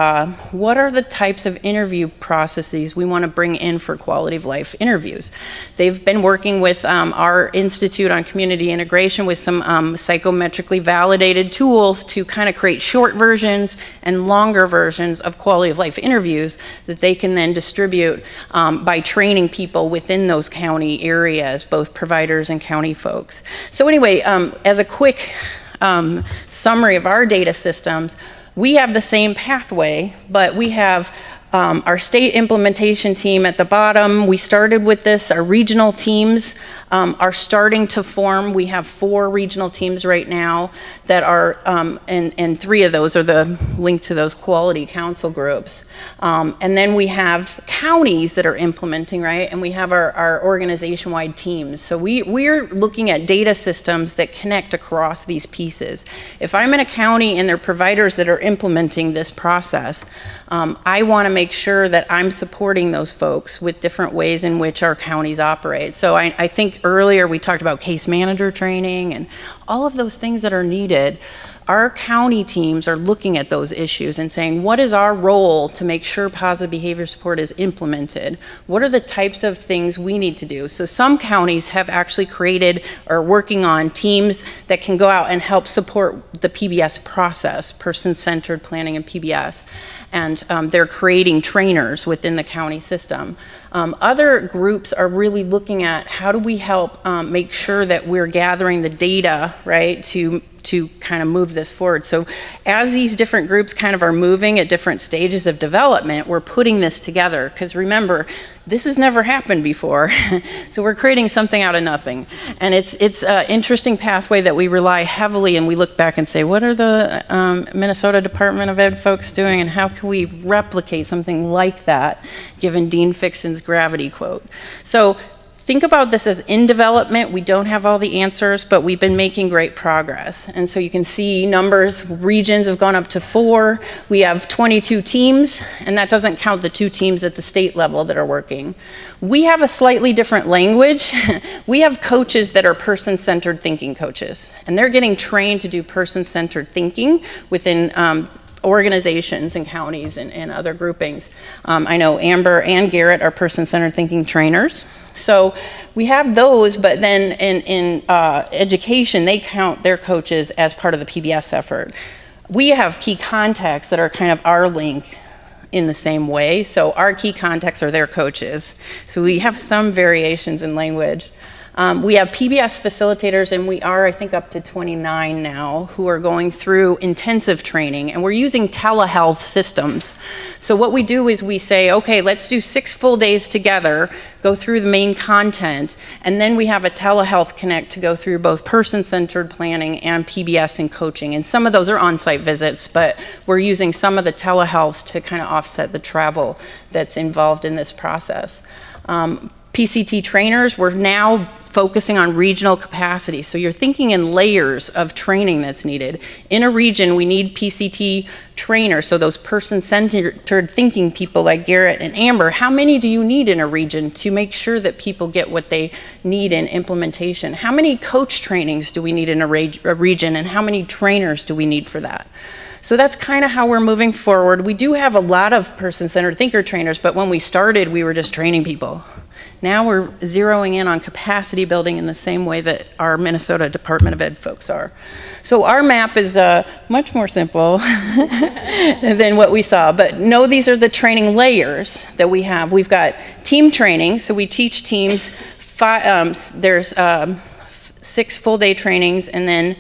what are the types of interview processes we want to bring in for quality of life interviews. They've been working with our Institute on Community Integration with some psychometrically validated tools to kind of create short versions and longer versions of quality of life interviews that they can then distribute by training people within those county areas, both providers and county folks. So anyway, as a quick summary of our data systems, we have the same pathway, but we have our state implementation team at the bottom. We started with this. Our regional teams are starting to form. We have 4 regional teams right now that are, and 3 of those are the link to those quality council groups. And then we have counties that are implementing, right? And we have our organization-wide teams. So we're looking at data systems that connect across these pieces. If I'm in a county and there are providers that are implementing this process, I want to make sure that I'm supporting those folks with different ways in which our counties operate. So I think earlier we talked about case manager training and all of those things that are needed. Our county teams are looking at those issues and saying, what is our role to make sure positive behavior support is implemented? What are the types of things we need to do? So some counties have actually created or working on teams that can go out and help support the PBS process, person-centered planning and PBS. And they're creating trainers within the county system. Other groups are really looking at how do we help make sure that we're gathering the data, right, to kind of move this forward. So as these different groups kind of are moving at different stages of development, we're putting this together. Because remember, this has never happened before. So we're creating something out of nothing. And it's an interesting pathway that we rely heavily, and we look back and say, what are the Minnesota Department of Ed folks doing, and how can we replicate something like that, given Dean Fixon's gravity quote? So think about this as in development. We don't have all the answers, but we've been making great progress. And so you can see numbers, regions have gone up to 4. We have 22 teams, and that doesn't count the 2 teams at the state level that are working. We have a slightly different language. We have coaches that are person-centered thinking coaches, and they're getting trained to do person-centered thinking within organizations and counties and other groupings. I know Amber and Garrett are person-centered thinking trainers. So we have those, but then in education, they count their coaches as part of the PBS effort. We have key contacts that are kind of our link in the same way. So our key contacts are their coaches. So we have some variations in language. We have PBS facilitators, and we are, I think, up to 29 now, who are going through intensive training, and we're using telehealth systems. So what we do is we say, okay, let's do 6 full days together, go through the main content, and then we have a telehealth connect to go through both person-centered planning and PBS and coaching. And some of those are on-site visits, but we're using some of the telehealth to kind of offset the travel that's involved in this process. PCT trainers, we're now focusing on regional capacity. So you're thinking in layers of training that's needed. In a region, we need PCT trainers, so those person-centered thinking people like Garrett and Amber. How many do you need in a region to make sure that people get what they need in implementation? How many coach trainings do we need in a region, and how many trainers do we need for that? So that's kind of how we're moving forward. We do have a lot of person-centered thinker trainers, but when we started, we were just training people. Now we're zeroing in on capacity building in the same way that our Minnesota Department of Ed folks are. So our map is much more simple than what we saw, but no, these are the training layers that we have. We've got team training, so we teach teams, there's 6 full-day trainings, and then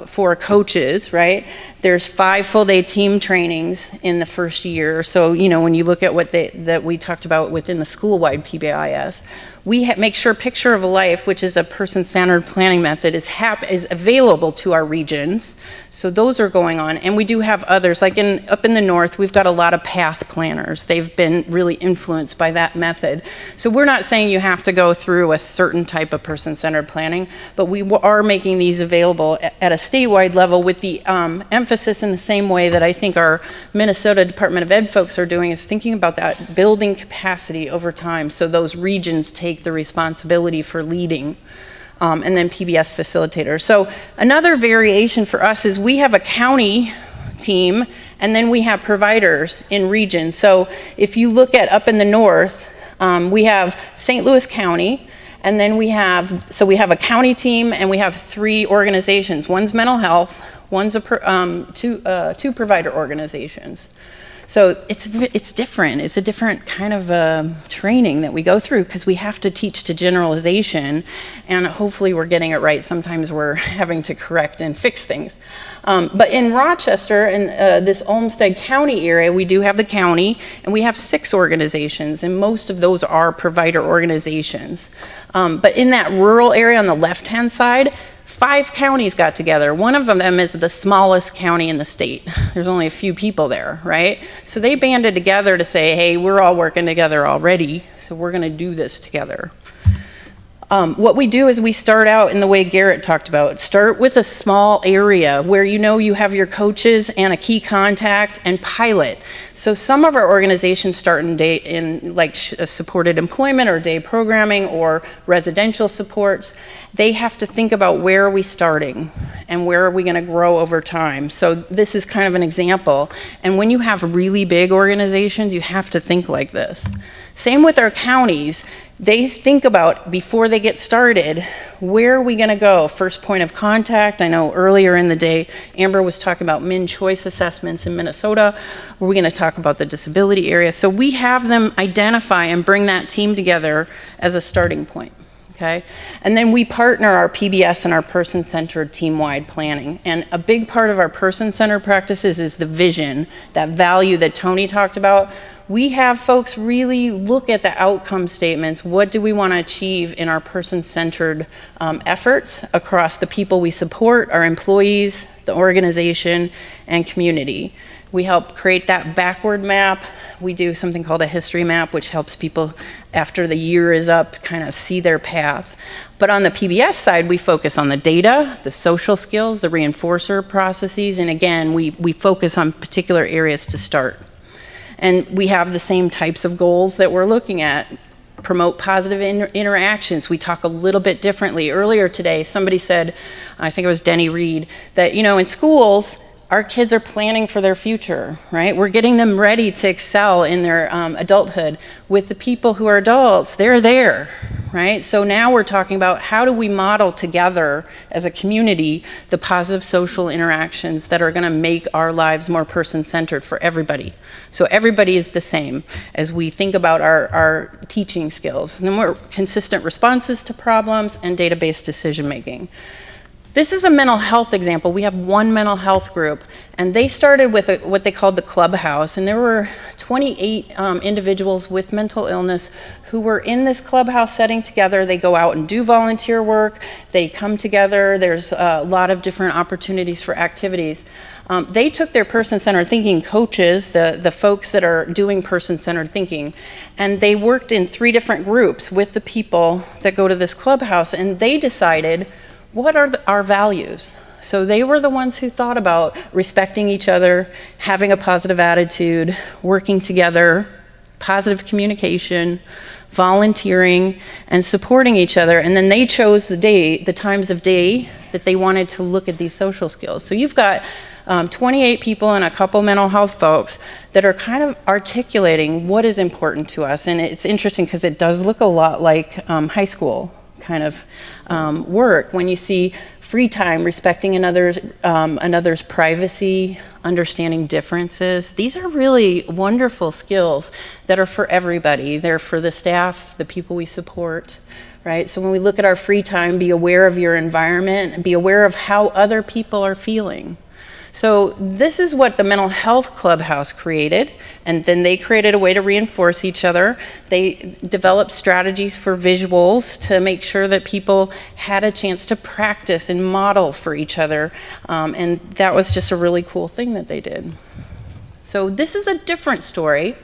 for coaches, right? There's 5 full-day team trainings in the first year. So, you know, when you look at what that we talked about within the school-wide PBIS, we make sure Picture of Life, which is a person-centered planning method, is available to our regions. So those are going on, and we do have others. Like up in the north, we've got a lot of path planners. They've been really influenced by that method. So we're not saying you have to go through a certain type of person-centered planning, but we are making these available at a statewide level with the emphasis in the same way that I think our Minnesota Department of Ed folks are doing, is thinking about that, building capacity over time so those regions take the responsibility for leading, and then PBS facilitators. So another variation for us is we have a county team, and then we have providers in regions. So if you look at up in the north, we have St. Louis County, and then we have a county team, and we have 3 organizations. One's mental health, one's two provider organizations. So it's different. It's a different kind of training that we go through, because we have to teach to generalization, and hopefully we're getting it right. Sometimes we're having to correct and fix things. But in Rochester, in this Olmsted County area, we do have the county, and we have 6 organizations, and most of those are provider organizations. But in that rural area on the left-hand side, 5 counties got together. One of them is the smallest county in the state. There's only a few people there, right? So they banded together to say, hey, we're all working together already, so we're going to do this together. What we do is we start out in the way Garrett talked about. Start with a small area where you know you have your coaches and a key contact, and pilot. So some of our organizations start in supported employment or day programming or residential supports. They have to think about where are we starting and where are we going to grow over time. So this is kind of an example. And when you have really big organizations, you have to think like this. Same with our counties. They think about, before they get started, where are we going to go? First point of contact. I know earlier in the day, Amber was talking about min choice assessments in Minnesota. We're going to talk about the disability area. So we have them identify and bring that team together as a starting point. Okay? And then we partner our PBS and our person-centered team-wide planning. And a big part of our person-centered practices is the vision, that value that Tony talked about. We have folks really look at the outcome statements. What do we want to achieve in our person-centered efforts across the people we support, our employees, the organization, and community? We help create that backward map. We do something called a history map, which helps people, after the year is up, kind of see their path. But on the PBS side, we focus on the data, the social skills, the reinforcer processes, and again, we focus on particular areas to start. And we have the same types of goals that we're looking at. Promote positive interactions. We talk a little bit differently. Earlier today, somebody said, I think it was Denny Reed, that, you know, in schools, our kids are planning for their future, right? We're getting them ready to excel in their adulthood. With the people who are adults, they're there, right? So now we're talking about how do we model together as a community the positive social interactions that are gonna make our lives more person-centered for everybody. So everybody is the same as we think about our teaching skills. And then more consistent responses to problems and data-based decision-making. This is a mental health example. We have one mental health group, and they started with what they called the clubhouse, and there were 28 individuals with mental illness who were in this clubhouse setting together. They go out and do volunteer work. They come together. There's a lot of different opportunities for activities. They took their person-centered thinking coaches, the folks that are doing person-centered thinking, and they worked in 3 different groups with the people that go to this clubhouse, and they decided, what are our values? So they were the ones who thought about respecting each other, having a positive attitude, working together, positive communication, volunteering, and supporting each other. And then they chose the times of day that they wanted to look at these social skills. So you've got 28 people and a couple mental health folks that are kind of articulating what is important to us. And it's interesting because it does look a lot like high school kind of work, when you see free time, respecting another's privacy, understanding differences. These are really wonderful skills that are for everybody. They're for the staff, the people we support, right? So when we look at our free time, be aware of your environment and be aware of how other people are feeling. So this is what the Mental Health Clubhouse created, and then they created a way to reinforce each other. They developed strategies for visuals to make sure that people had a chance to practice and model for each other, and that was just a really cool thing that they did. So this is a different story.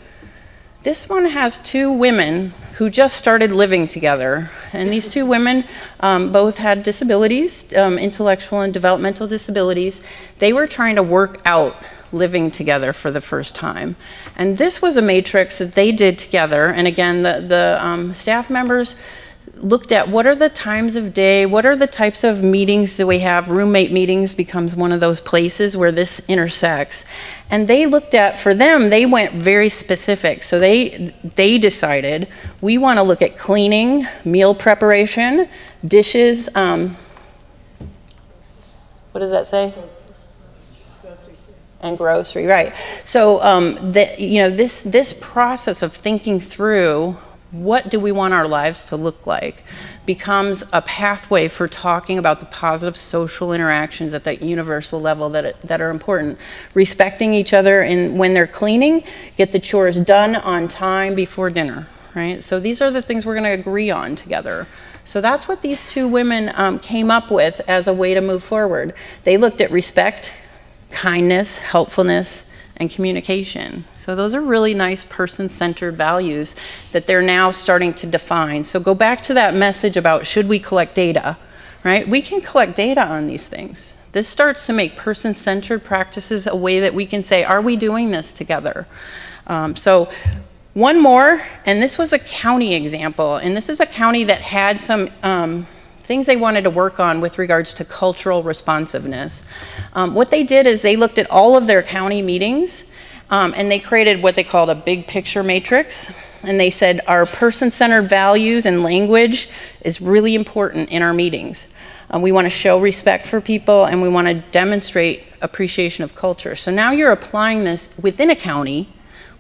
This one has 2 women who just started living together. And these 2 women both had disabilities, intellectual and developmental disabilities. They were trying to work out living together for the first time. And this was a matrix that they did together. And again, the staff members looked at what are the times of day, what are the types of meetings that we have. Roommate meetings becomes one of those places where this intersects. And they looked at, for them, they went very specific. So they decided, we want to look at cleaning, meal preparation, dishes, what does that say? And grocery, right. So this process of thinking through what do we want our lives to look like becomes a pathway for talking about the positive social interactions at that universal level that are important. Respecting each other, and when they're cleaning, get the chores done on time before dinner, right? So these are the things we're going to agree on together. So that's what these 2 women came up with as a way to move forward. They looked at respect, kindness, helpfulness, and communication. So those are really nice person-centered values that they're now starting to define. So go back to that message about should we collect data, right? We can collect data on these things. This starts to make person-centered practices a way that we can say, are we doing this together? So one more, and this was a county example, and this is a county that had some things they wanted to work on with regards to cultural responsiveness. What they did is they looked at all of their county meetings, and they created what they called a big picture matrix. And they said our person-centered values and language is really important in our meetings. We want to show respect for people, and we want to demonstrate appreciation of culture. So now you're applying this within a county,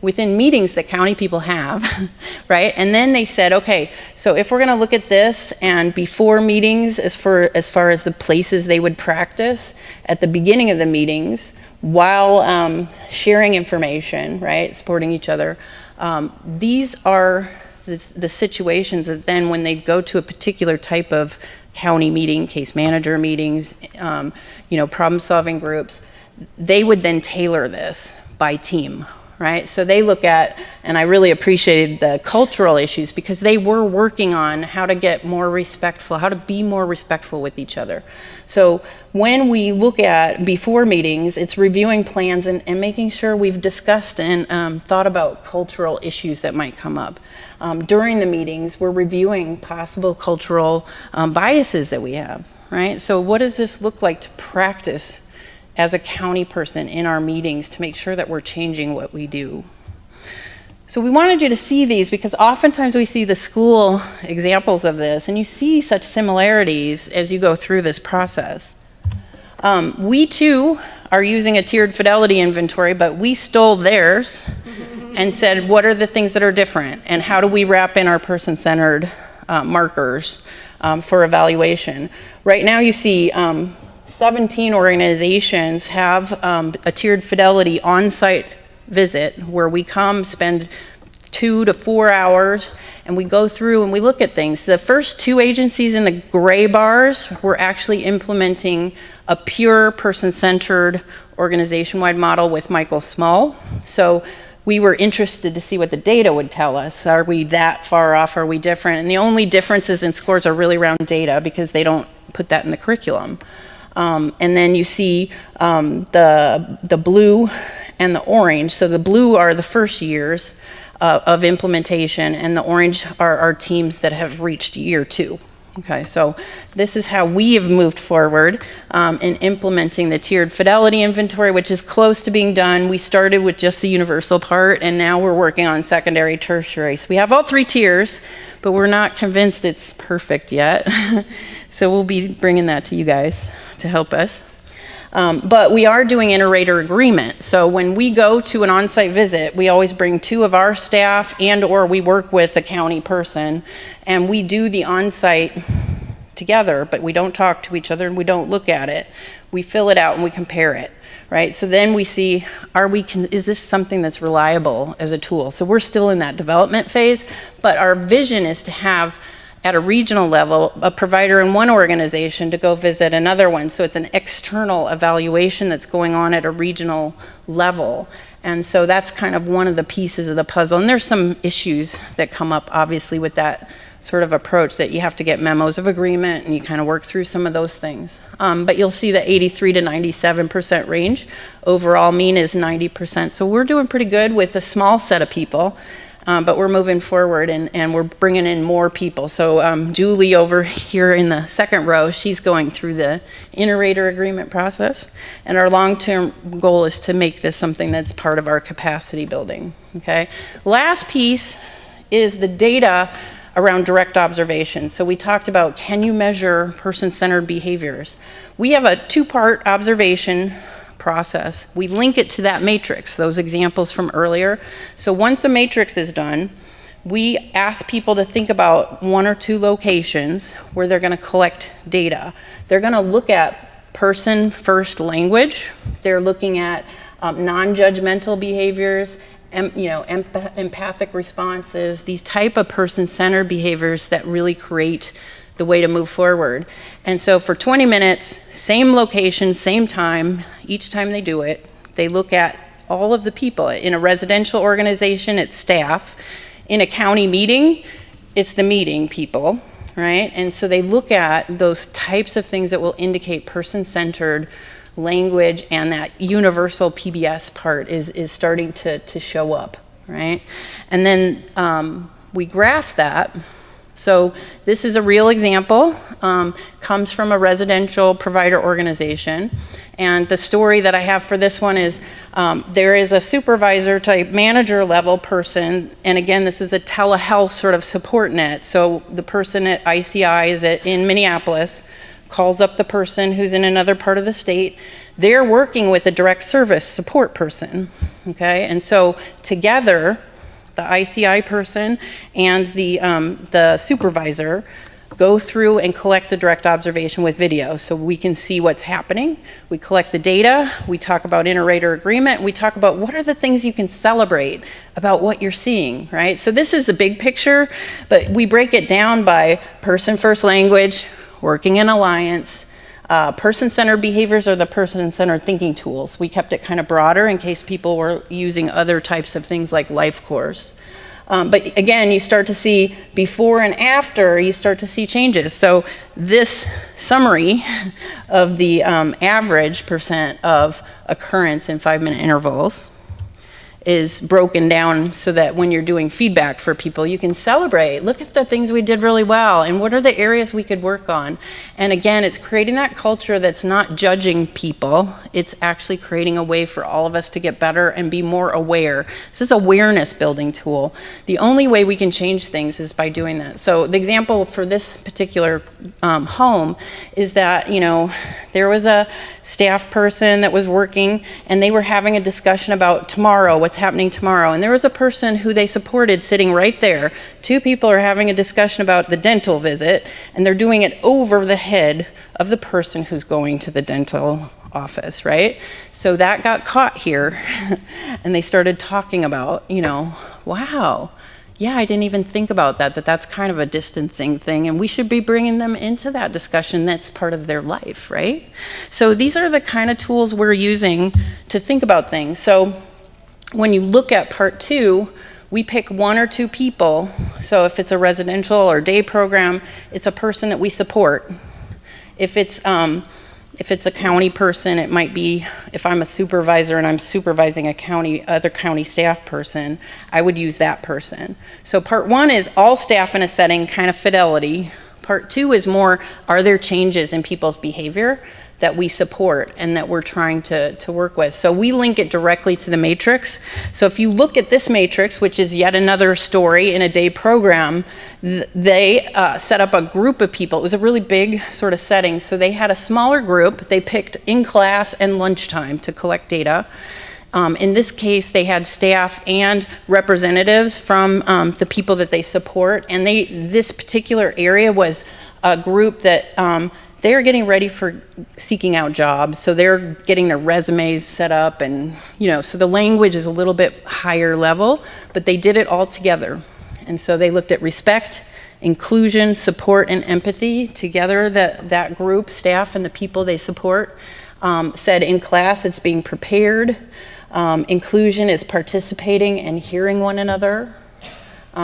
within meetings that county people have, right? And then they said, okay, so if we're going to look at this, and before meetings, as far as the places they would practice, at the beginning of the meetings, while sharing information, right, supporting each other, these are the situations that then when they go to a particular type of county meeting, case manager meetings, problem-solving groups, they would then tailor this by team, right? So they look at, and I really appreciated the cultural issues because they were working on how to get more respectful, how to be more respectful with each other. So when we look at before meetings, it's reviewing plans and making sure we've discussed and thought about cultural issues that might come up. During the meetings, we're reviewing possible cultural biases that we have, right? So what does this look like to practice as a county person in our meetings to make sure that we're changing what we do. So we wanted you to see these because oftentimes we see the school examples of this, and you see such similarities as you go through this process. We too are using a tiered fidelity inventory, but we stole theirs and said, what are the things that are different, and how do we wrap in our person-centered markers for evaluation? Right now you see 17 organizations have a tiered fidelity on-site visit where we come, spend 2 to 4 hours, and we go through and we look at things. The first 2 agencies in the gray bars were actually implementing a pure person-centered organization-wide model with Michael Small. So we were interested to see what the data would tell us. Are we that far off? Are we different? And the only differences in scores are really around data because they don't put that in the curriculum. And then you see the blue and the orange. So the blue are the first years of implementation, and the orange are our teams that have reached year 2. Okay, so this is how we have moved forward in implementing the tiered fidelity inventory, which is close to being done. We started with just the universal part, and now we're working on secondary, tertiary. So we have all 3 tiers, but we're not convinced it's perfect yet. So we'll be bringing that to you guys to help us. But we are doing Interrater Agreement. So when we go to an on-site visit, we always bring 2 of our staff and or we work with a county person, and we do the on-site together, but we don't talk to each other and we don't look at it. We fill it out and we compare it, right? So then we see, is this something that's reliable as a tool? So we're still in that development phase, but our vision is to have at a regional level, a provider in one organization to go visit another one. So it's an external evaluation that's going on at a regional level. And so that's kind of one of the pieces of the puzzle. And there's some issues that come up, obviously, with that sort of approach, that you have to get memos of agreement and you kind of work through some of those things. But you'll see the 83 to 97% range. Overall mean is 90%. So we're doing pretty good with a small set of people. But we're moving forward and we're bringing in more people. So Julie over here in the second row, she's going through the Interrater Agreement process. And our long-term goal is to make this something that's part of our capacity building, okay? Last piece is the data around direct observation. So we talked about, can you measure person-centered behaviors? We have a 2-part observation process. We link it to that matrix, those examples from earlier. So once a matrix is done, we ask people to think about 1 or 2 locations where they're going to collect data. They're going to look at person-first language. They're looking at non-judgmental behaviors, empathic responses, these type of person-centered behaviors that really create the way to move forward. And so for 20 minutes, same location, same time, each time they do it, they look at all of the people. In a residential organization, it's staff. In a county meeting, it's the meeting people, right? And so they look at those types of things that will indicate person-centered language, and that universal PBS part is starting to show up, right? And then we graph that. So this is a real example, comes from a residential provider organization. And the story that I have for this one is there is a supervisor type manager level person, and again, this is a telehealth sort of support net. So the person at ICI is in Minneapolis, calls up the person who's in another part of the state. They're working with a direct service support person, okay? And so together, the ICI person and the supervisor go through and collect the direct observation with video so we can see what's happening. We collect the data, we talk about Interrater Agreement, we talk about what are the things you can celebrate about what you're seeing, right? So this is the big picture, but we break it down by person-first language, working in alliance, person-centered behaviors are the person-centered thinking tools. We kept it kind of broader in case people were using other types of things like life course. But again, you start to see before and after, you start to see changes. So this summary of the average percent of occurrence in 5-minute intervals is broken down so that when you're doing feedback for people, you can celebrate. Look at the things we did really well, and what are the areas we could work on. And again, it's creating that culture that's not judging people. It's actually creating a way for all of us to get better and be more aware. This is an awareness building tool. The only way we can change things is by doing that. So the example for this particular home is that, you know, there was a staff person that was working, and they were having a discussion about tomorrow, what's happening tomorrow. And there was a person who they supported sitting right there. Two people are having a discussion about the dental visit, and they're doing it over the head of the person who's going to the dental office, right? So that got caught here, and they started talking about, you know, wow, yeah, I didn't even think about that that's kind of a distancing thing, and we should be bringing them into that discussion. That's part of their life, right? So these are the kind of tools we're using to think about things. So when you look at part 2, we pick 1 or 2 people. So if it's a residential or day program, it's a person that we support. If it's a county person, it might be, if I'm a supervisor and I'm supervising a other county staff person, I would use that person. So part 1 is all staff in a setting, kind of Fidelity. Part 2 is more, are there changes in people's behavior that we support and that we're trying to work with? So we link it directly to the matrix. So if you look at this matrix, which is yet another story in a day program, they set up a group of people. It was a really big sort of setting. So they had a smaller group. They picked in class and lunchtime to collect data. In this case, they had staff and representatives from the people that they support. And this particular area was a group that they're getting ready for seeking out jobs. So they're getting their resumes set up, and, you know, so the language is a little bit higher level, but they did it all together. And so they looked at respect, inclusion, support, and empathy together. That group, staff and the people they support, said in class it's being prepared. Inclusion is participating and hearing one another.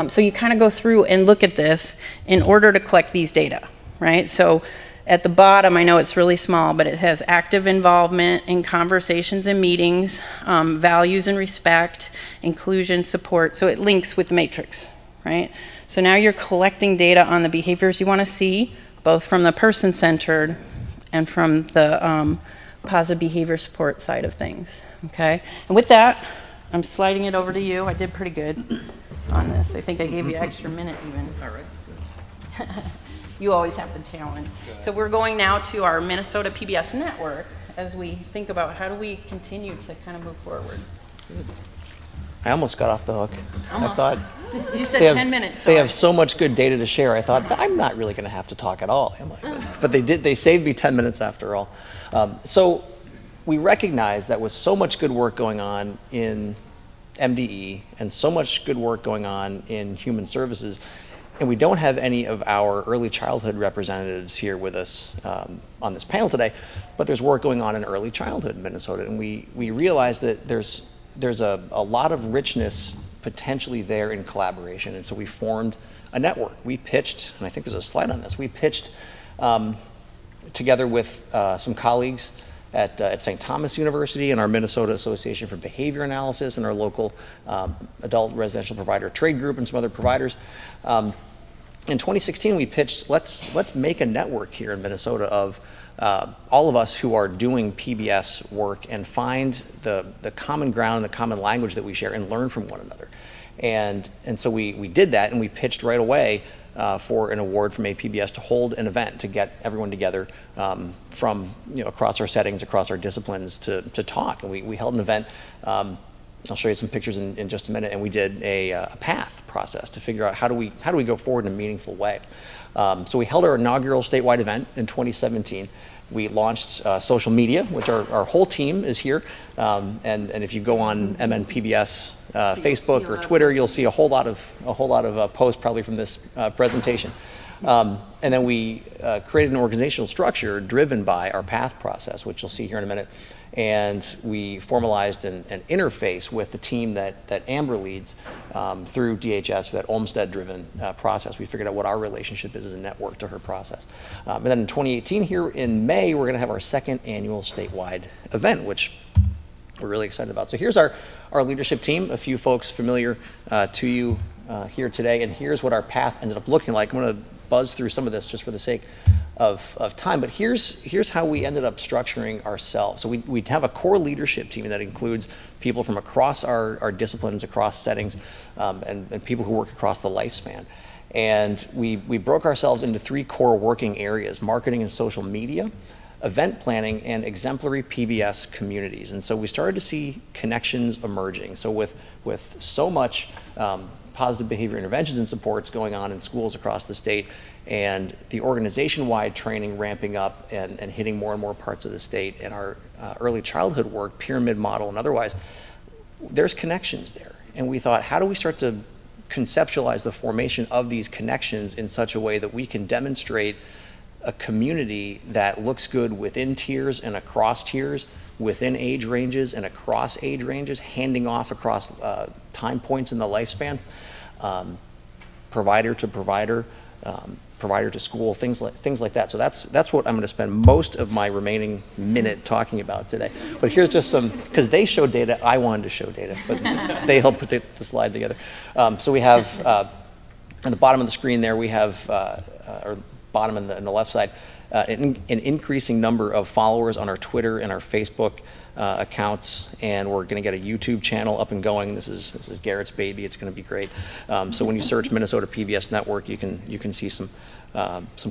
So you kind of go through and look at this in order to collect these data, right? So at the bottom, I know it's really small, but it has active involvement in conversations and meetings, values and respect, inclusion, support. So it links with the matrix, right? So now you're collecting data on the behaviors you want to see, both from the person-centered and from the positive behavior support side of things, okay? And with that, I'm sliding it over to you. I did pretty good on this. I think I gave you an extra minute even. All right. You always have the challenge. So we're going now to our Minnesota PBS network as we think about how do we continue to kind of move forward. I almost got off the hook. Almost. I thought You said they have, 10 minutes. they have so much good data to share. I thought, I'm not really going to have to talk at all, am I? But they did. They saved me 10 minutes after all. So we recognize that with so much good work going on in MDE and so much good work going on in human services, and we don't have any of our early childhood representatives here with us on this panel today, but there's work going on in early childhood in Minnesota, and we realize that there's a lot of richness potentially there in collaboration, and so we formed a network. We pitched, and I think there's a slide on this, we pitched together with some colleagues at St. Thomas University and our Minnesota Association for Behavior Analysis and our local adult residential provider trade group and some other providers. In 2016, we pitched, let's make a network here in Minnesota of all of us who are doing PBS work and find the common ground and the common language that we share and learn from one another. And so we did that, and we pitched right away for an award from APBS to hold an event to get everyone together from across our settings, across our disciplines to talk. And we held an event. I'll show you some pictures in just a minute, and we did a path process to figure out how do we go forward in a meaningful way. So we held our inaugural statewide event in 2017. We launched social media, which our whole team is here, and if you go on MNPBS Facebook or Twitter, you'll see a whole lot of posts probably from this presentation. And then we created an organizational structure driven by our path process, which you'll see here in a minute. And we formalized an interface with the team that Amber leads through DHS, that Olmsted-driven process. We figured out what our relationship is as a network to her process. And then in 2018, here in May, we're going to have our second annual statewide event, which we're really excited about. So here's our leadership team, a few folks familiar to you here today, and here's what our path ended up looking like. I'm going to buzz through some of this just for the sake of time, but here's how we ended up structuring ourselves. So we have a core leadership team that includes people from across our disciplines, across settings, and people who work across the lifespan. And we broke ourselves into 3 core working areas: marketing and social media, event planning, and exemplary PBS communities. And so we started to see connections emerging. So with so much positive behavior interventions and supports going on in schools across the state, and the organization-wide training ramping up and hitting more and more parts of the state, and our early childhood work, pyramid model and otherwise, there's connections there. And we thought, how do we start to conceptualize the formation of these connections in such a way that we can demonstrate a community that looks good within tiers and across tiers, within age ranges and across age ranges, handing off across time points in the lifespan, provider to provider, provider to school, things like that. So that's what I'm going to spend most of my remaining minute talking about today. But here's just some, because they showed data, I wanted to show data, but they helped put the slide together. So we have, on the bottom of the screen there, we have, or bottom in the left side, an increasing number of followers on our Twitter and our Facebook accounts, and we're going to get a YouTube channel up and going. This is Garrett's baby. It's going to be great. So when you search Minnesota PBS Network, you can see some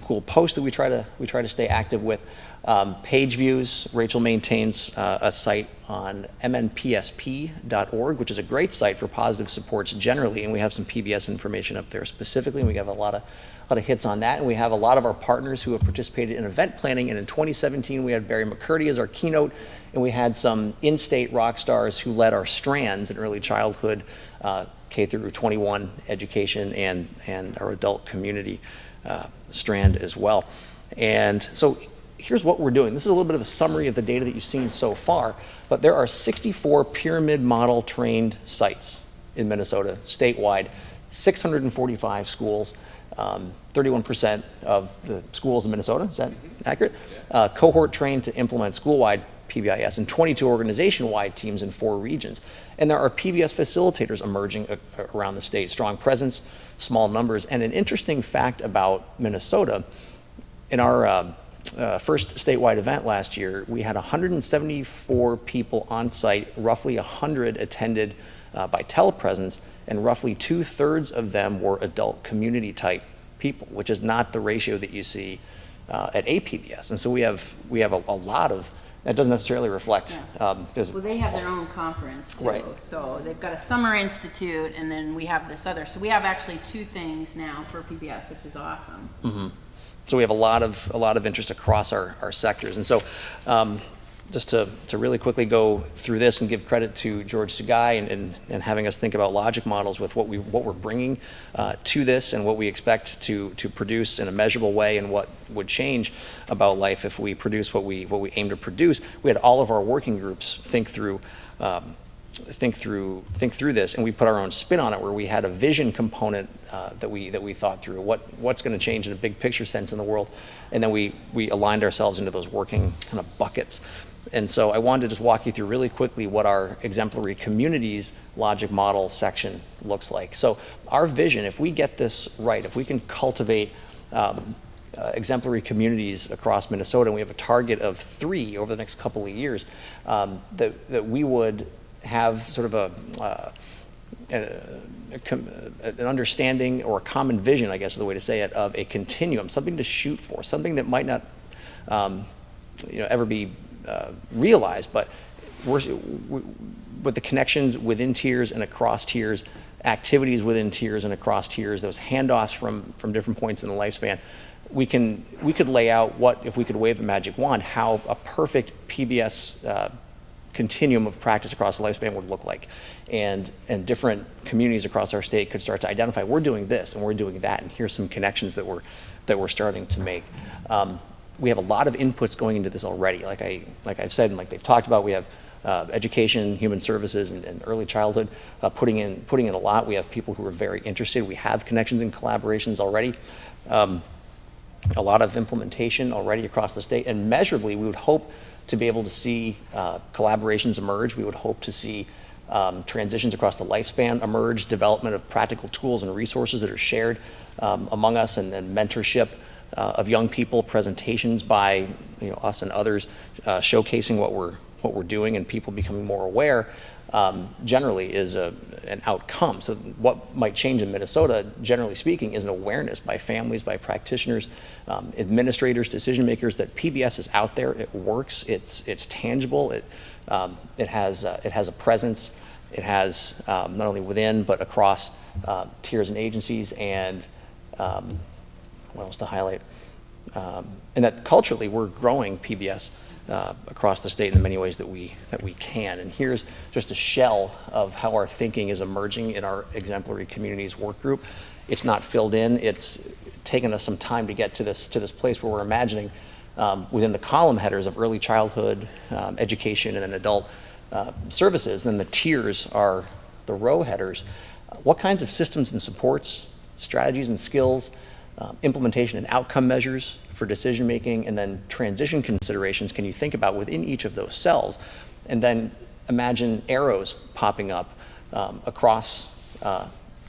cool posts that we try to stay active with. Page views. Rachel maintains a site on MNPSP.org, which is a great site for positive supports generally, and we have some PBS information up there specifically. And we have a lot of hits on that, and we have a lot of our partners who have participated in event planning. And in 2017, we had Barry McCurdy as our keynote, and we had some in-state rock stars who led our strands in early childhood, K through 21 education, and our adult community strand as well. And so here's what we're doing. This is a little bit of a summary of the data that you've seen so far, but there are 64 pyramid model trained sites in Minnesota, statewide, 645 schools. 31% of the schools in Minnesota, is that accurate? Cohort trained to implement school-wide PBIS, and 22 organization-wide teams in 4 regions. And there are PBS facilitators emerging around the state, strong presence, small numbers. And an interesting fact about Minnesota, in our first statewide event last year, we had 174 people on site, roughly 100 attended by telepresence, and roughly 2/3 of them were adult community type people, which is not the ratio that you see at APBS. And so we have a lot of, that doesn't necessarily reflect. Well, they have their own conference too. Right. So they've got a summer institute, and then we have this other. So we have actually 2 things now for PBS, which is awesome. Mm-hmm. So we have a lot of interest across our sectors. And so just to really quickly go through this and give credit to George Sugai and having us think about logic models with what we're bringing to this, and what we expect to produce in a measurable way, and what would change about life if we produce what we aim to produce. We had all of our working groups think through this, and we put our own spin on it, where we had a vision component that we thought through what's going to change in a big picture sense in the world, and then we aligned ourselves into those working kind of buckets. And so I wanted to just walk you through really quickly what our exemplary communities logic model section looks like. So our vision, if we get this right, if we can cultivate exemplary communities across Minnesota, and we have a target of 3 over the next couple of years, that we would have sort of an understanding, or a common vision, I guess is the way to say it, of a continuum, something to shoot for, something that might not ever be realized, but with the connections within tiers and across tiers, activities within tiers and across tiers, those handoffs from different points in the lifespan, we could lay out what, if we could wave a magic wand, how a perfect PBS continuum of practice across the lifespan would look like, and different communities across our state could start to identify, we're doing this and we're doing that, and here's some connections that we're starting to make. We have a lot of inputs going into this already. Like I've said, and like they've talked about, we have education, human services, and early childhood putting in a lot. We have people who are very interested. We have connections and collaborations already. a lot of implementation already across the state, and measurably, we would hope to be able to see collaborations emerge. We would hope to see transitions across the lifespan emerge, development of practical tools and resources that are shared among us, and then mentorship of young people, presentations by us and others, showcasing what we're doing, and people becoming more aware. Generally is an outcome. So what might change in Minnesota, generally speaking, is an awareness by families, by practitioners, administrators, decision makers, that PBS is out there. It works. It's tangible. It has a presence. It has not only within but across tiers and agencies. And what else to highlight? And that culturally we're growing PBS across the state in many ways that we can. And here's just a shell of how our thinking is emerging in our exemplary communities work group. It's not filled in. It's taken us some time to get to this place where we're imagining within the column headers of early childhood education and then adult services. Then the tiers are the row headers. What kinds of systems and supports, strategies and skills, implementation and outcome measures for decision making, and then transition considerations can you think about within each of those cells? And then imagine arrows popping up across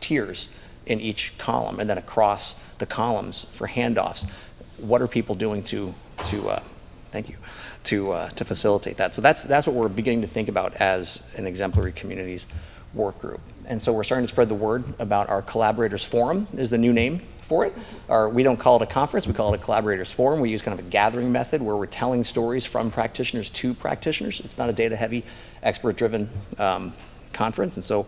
tiers in each column, and then across the columns for handoffs. What are people doing to facilitate that? So that's what we're beginning to think about as an exemplary communities work group. And so we're starting to spread the word about our Collaborators Forum is the new name for it. We don't call it a conference, we call it a Collaborators Forum. We use kind of a gathering method where we're telling stories from practitioners to practitioners. It's not a data-heavy, expert-driven conference, and so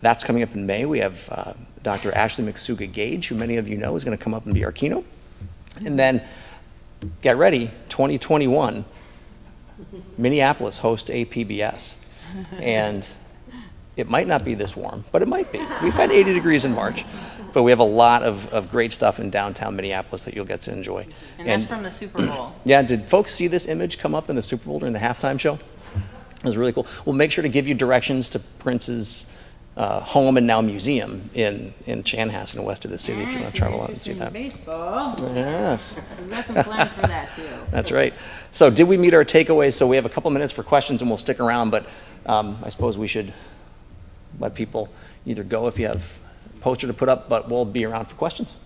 that's coming up in May. We have Dr. Ashley McSuga-Gage, who many of you know is going to come up and be our keynote. And then, get ready, 2021, Minneapolis hosts APBS. And it might not be this warm, but it might be. We've had 80 degrees in March. But we have a lot of great stuff in downtown Minneapolis that you'll get to enjoy. And that's from the Super Bowl. Yeah, did folks see this image come up in the Super Bowl during the halftime show? It was really cool. We'll make sure to give you directions to Prince's home and now museum in Chanhassen, west of the city, if you want to travel out and see that. Baseball. Yes. We've got some plans for that too. That's right. So did we meet our takeaways? So we have a couple minutes for questions and we'll stick around, but I suppose we should let people either go if you have poster to put up, but we'll be around for questions.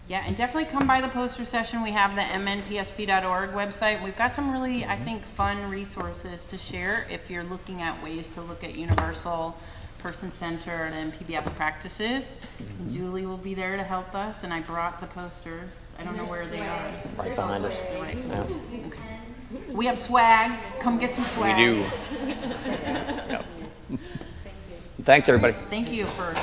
Yeah, and definitely come by the poster session. We have the MNPSP.org website. We've got some really, I think, fun resources to share if you're looking at ways to look at universal, person-centered, and PBS practices. And Julie will be there to help us, and I brought the posters. I don't know where they are. Right behind us. Right. Yeah. Okay. We have swag. Come get some swag. We do. Yep. Thanks, everybody. Thank you for